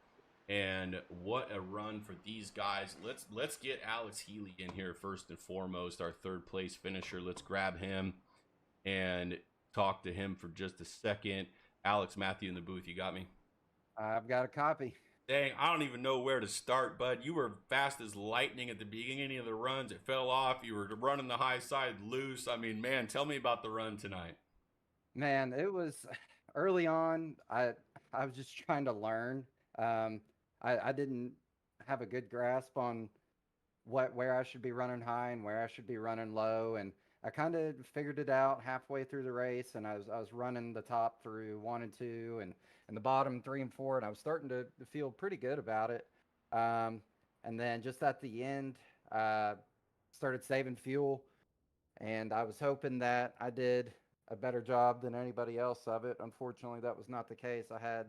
And what a run for these guys. Let's get Alex Healy in here first and foremost, our third place finisher. Let's grab him and talk to him for just a second. Alex, Matthew in the booth, you got me? I've got a copy. Dang, I don't even know where to start, bud. You were fast as lightning at the beginning of the runs. It fell off. You were running the high side loose. I mean, man, tell me about the run tonight. Man, it was early on. I was just trying to learn. I didn't have a good grasp on where I should be running high and where I should be running low, and I kind of figured it out halfway through the race. And I was running the top through 1 and 2, and the bottom 3 and 4, and I was starting to feel pretty good about it. And then just at the end, started saving fuel, and I was hoping that I did a better job than anybody else of it. Unfortunately, that was not the case. I had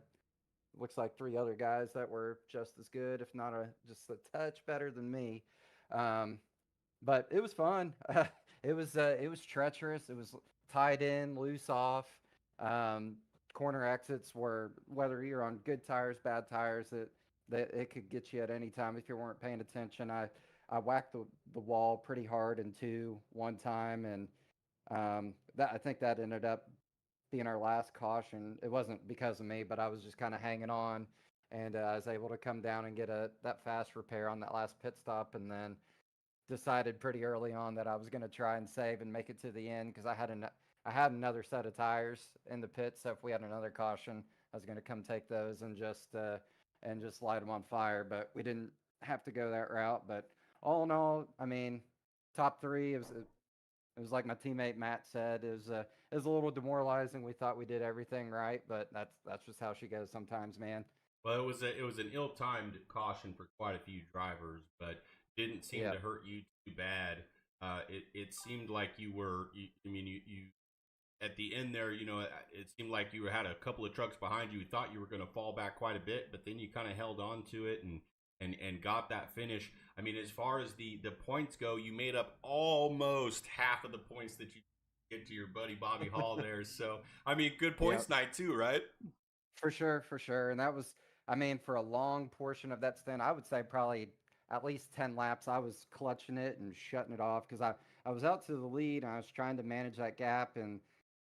looks like 3 other guys that were just as good, if not just a touch better than me. But it was fun. It was treacherous. It was tied in, loose off. Corner exits were, whether you're on good tires, bad tires, that it could get you at any time if you weren't paying attention. I whacked the wall pretty hard in 2 one time, and that I think that ended up being our last caution. It wasn't because of me, but I was just kind of hanging on, and I was able to come down and get that fast repair on that last pit stop, and then decided pretty early on that I was going to try and save and make it to the end because I had another set of tires in the pit, so if we had another caution, I was going to come take those and just light them on fire. But we didn't have to go that route. But all in all, I mean, top 3. It was like my teammate Matt said. It was a little demoralizing. We thought we did everything right, but that's just how she goes sometimes, man. Well, it was an ill-timed caution for quite a few drivers, but didn't seem to hurt you too bad. It seemed like you at the end there, it seemed like you had a couple of trucks behind you. You thought you were going to fall back quite a bit, but then you kind of held on to it and got that finish. I mean, as far as the points go, you made up almost half of the points that you get to your buddy Bobby Hall there. So, I mean, good points night too, right? For sure. And that was, I mean, for a long portion of that stint, I would say probably at least 10 laps, I was clutching it and shutting it off because I was out to the lead and I was trying to manage that gap. And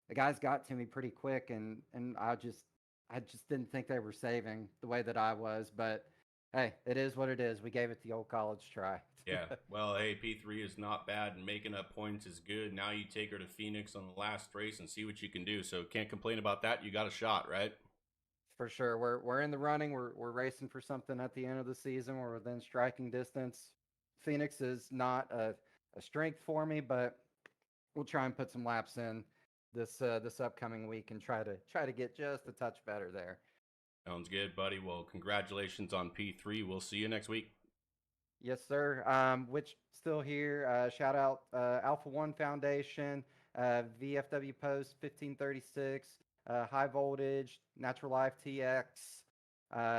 the guys got to me pretty quick, and I just didn't think they were saving the way that I was. But hey, it is what it is. We gave it the old college try. Yeah. Well, hey, P3 is not bad, and making up points is good. Now you take her to Phoenix on the last race and see what you can do. So can't complain about that. You got a shot, right? For sure, we're in the running. We're racing for something at the end of the season. We're within striking distance. Phoenix is not a strength for me, but we'll try and put some laps in this upcoming week and try to get just a touch better there. Sounds good, buddy. Well, congratulations on P3. We'll see you next week. Yes, sir. Which still here. Shout out Alpha One Foundation, VFW Post 1536, High Voltage, Natural Life TX,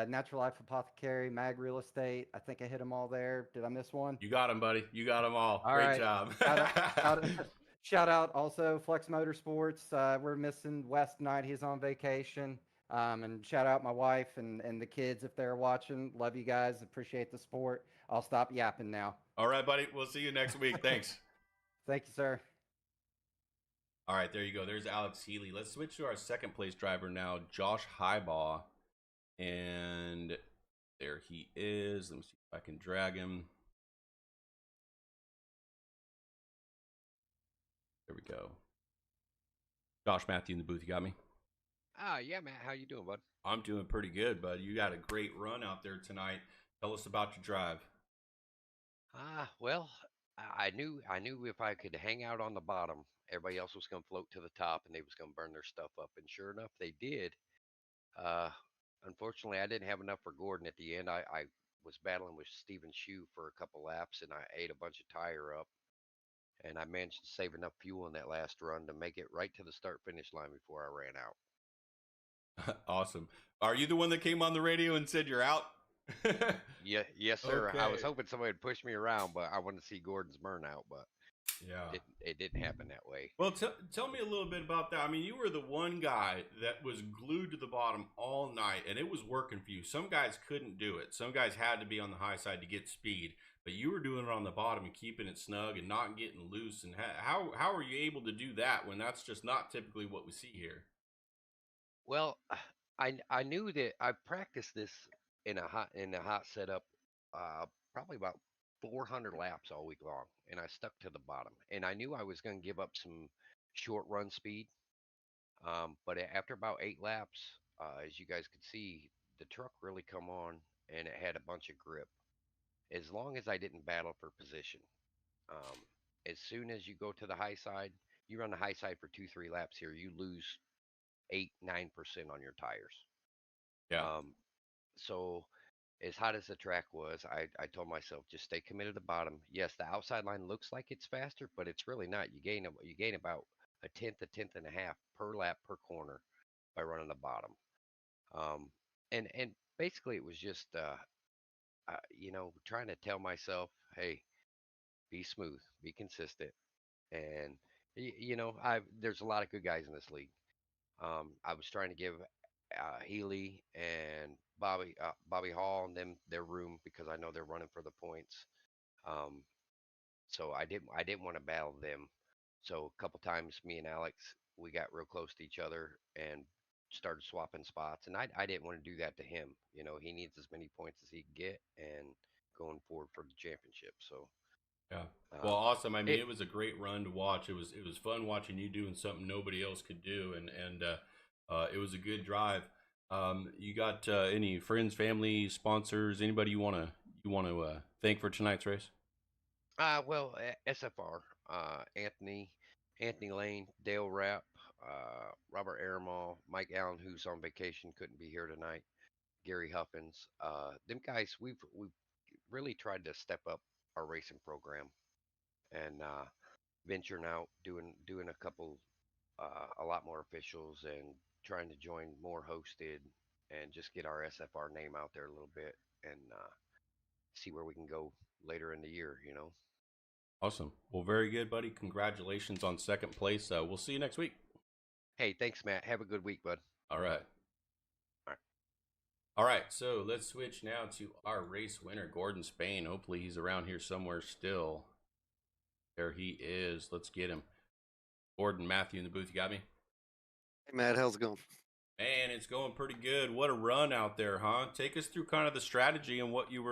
Natural Life Apothecary, Mag Real Estate. I think I hit them all there. Did I miss one? You got them, buddy. You got them all. All Great right. job. Shout out also Flex Motorsports. We're missing Wes tonight. He's on vacation. And shout out my wife and the kids if they're watching. Love you guys. Appreciate the support. I'll stop yapping now. All right, buddy. We'll see you next week. Thanks. Thank you, sir. All right, there you go. There's Alex Healy. Let's switch to our second place driver now, Josh Highbaugh. And there he is. Let me see if I can drag him. There we go. Josh Matthew in the booth. You got me? Yeah, Matt. How you doing, bud? I'm doing pretty good, bud. You got a great run out there tonight. Tell us about your drive. Well, I knew if I could hang out on the bottom, everybody else was gonna float to the top, and they was gonna burn their stuff up. And sure enough, they did. Uh, Unfortunately, I didn't have enough for Gordon at the end. I was battling with Steven Shue for a couple laps, and I ate a bunch of tire up, and I managed to save enough fuel in that last run to make it right to the start finish line before I ran out. Awesome. Are you the one that came on the radio and said you're out? Yeah, yes, sir. I was Okay. hoping somebody would push me around, but I wanted to see Gordon's burnout, but Yeah. it didn't happen that way. Well, tell me a little bit about that. I mean, you were the one guy that was glued to the bottom all night, and it was working for you. Some guys couldn't do it. Some guys had to be on the high side to get speed, but you were doing it on the bottom and keeping it snug and not getting loose. And how are you able to do that when that's just not typically what we see here? Well, I knew that I practiced this in a hot setup, probably about 400 laps all week long, and I stuck to the bottom. And I knew I was going to give up some short run speed, but after about 8 laps, as you guys could see, the truck really come on, and it had a bunch of grip. As long as I didn't battle for position, um, as soon as you go to the high side, you run the high side for 2 3 laps here, you lose 8 9% on your tires. Yeah. So as hot as the track was, I told myself just stay committed to the bottom. Yes, the outside line looks like it's faster, but it's really not. You gain about a tenth and a half per lap per corner by running the bottom. Um, and basically it was just trying to tell myself, hey, be smooth, be consistent, and I there's a lot of good guys in this league. I was trying to give Healy and Bobby Hall and them their room because I know they're running for the points. Um, so I didn't want to battle them. So a couple times me and Alex we got real close to each other and started swapping spots. And I didn't want to do that to him. He needs as many points as he can get and going forward for the championship. So Yeah. Well, awesome. I mean, it it was a great run to watch. It was fun watching you doing something nobody else could do, and it was a good drive. You got any friends, family, sponsors, anybody you want to thank for tonight's race? well, SFR, Anthony Lane, Dale Rapp, Robert Aramall, Mike Allen, who's on vacation, couldn't be here tonight. Gary Huffins, them guys, we've really tried to step up our racing program and venturing out, doing a lot more officials and trying to join more hosted and just get our SFR name out there a little bit and see where we can go later in the year. Awesome. Well, very good, buddy. Congratulations on second place. We'll see you next week. Hey, thanks, Matt. Have a good week, bud. All right. All right. All right. So let's switch now to our race winner, Gordon Spain. Hopefully he's around here somewhere still. There he is. Let's get him. Gordon Matthew in the booth. You got me? Hey, Matt, how's it going? Man, it's going pretty good. What a run out there, huh? Take us through kind of the strategy and Uh, what you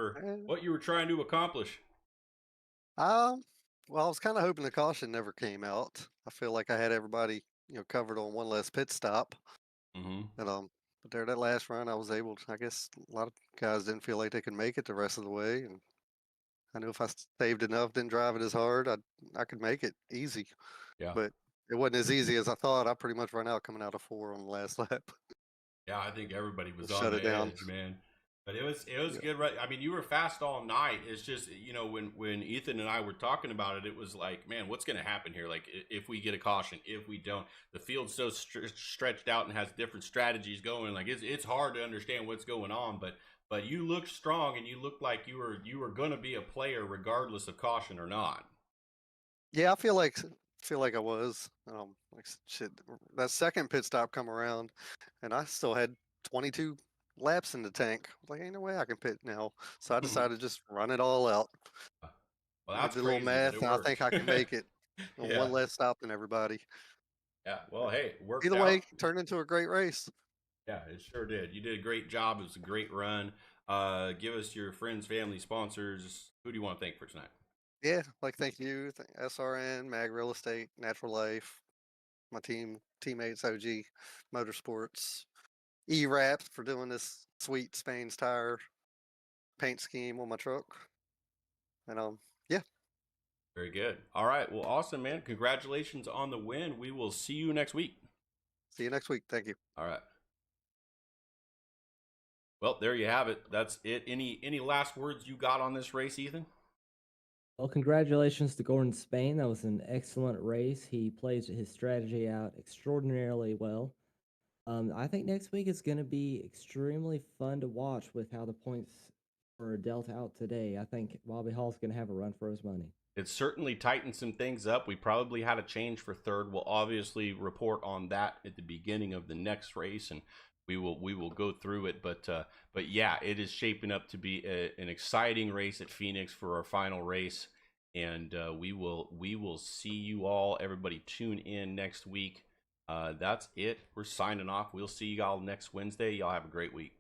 were trying to accomplish. Um, well, I was kind of hoping the caution never came out. I feel like I had everybody, covered on one less pit stop. Mm-hmm. And but there that last run, I was able to. I guess a lot of guys didn't feel like they could make it the rest of the way, and I knew if I saved enough, didn't drive it as hard, I could make it easy. Yeah. But it wasn't as easy as I thought. I pretty much ran out coming out of 4 on the last lap. Yeah, I think everybody was on Shut it the down. edge, man. But it was Yeah. good. Right? I mean, you were fast all night. It's just when Ethan and I were talking about it, it was like, man, what's going to happen here? Like if we get a caution, if we don't, the field's so stretched out and has different strategies going. Like it's hard to understand what's going on. But you looked strong and you looked like you were going to be a player regardless of caution or not. Yeah, I feel like I was. Shit, that second pit stop come around, and I still had 22 laps in the tank. I was like, ain't no way I can pit now. So I decided to just run it all out. Well, I did that's a little crazy, but math, it and I worked. think I can make it on Yeah. one less stop than everybody. Yeah. Well, hey, it worked Either out. way, it turned into a great race. Yeah, it sure did. You did a great job. It was a great run. Give us your friends, family, sponsors. Who do you want to thank for tonight? Yeah, like thank you, SRN, Mag Real Estate, Natural Life, my teammates, OG Motorsports, E-Wrap for doing this sweet Spain's tire paint scheme on my truck. And yeah, Very good. All right. Well, awesome, man. Congratulations on the win. We will see you next week. see you next week. Thank you. All right. Well, there you have it. That's it. Any last words you got on this race, Ethan? Well, congratulations to Gordon Spain. That was an excellent race. He plays his strategy out extraordinarily well. I think next week is going to be extremely fun to watch with how the points are dealt out today. I think Bobby Hall's going to have a run for his money. It certainly tightened some things up. We probably had a change for third. We'll obviously report on that at the beginning of the next race, and we will go through it. But yeah, it is shaping up to be an exciting race at Phoenix for our final race, and we will see you all. Everybody, tune in next week. That's it. We're signing off. We'll see you all next Wednesday. Y'all have a great week.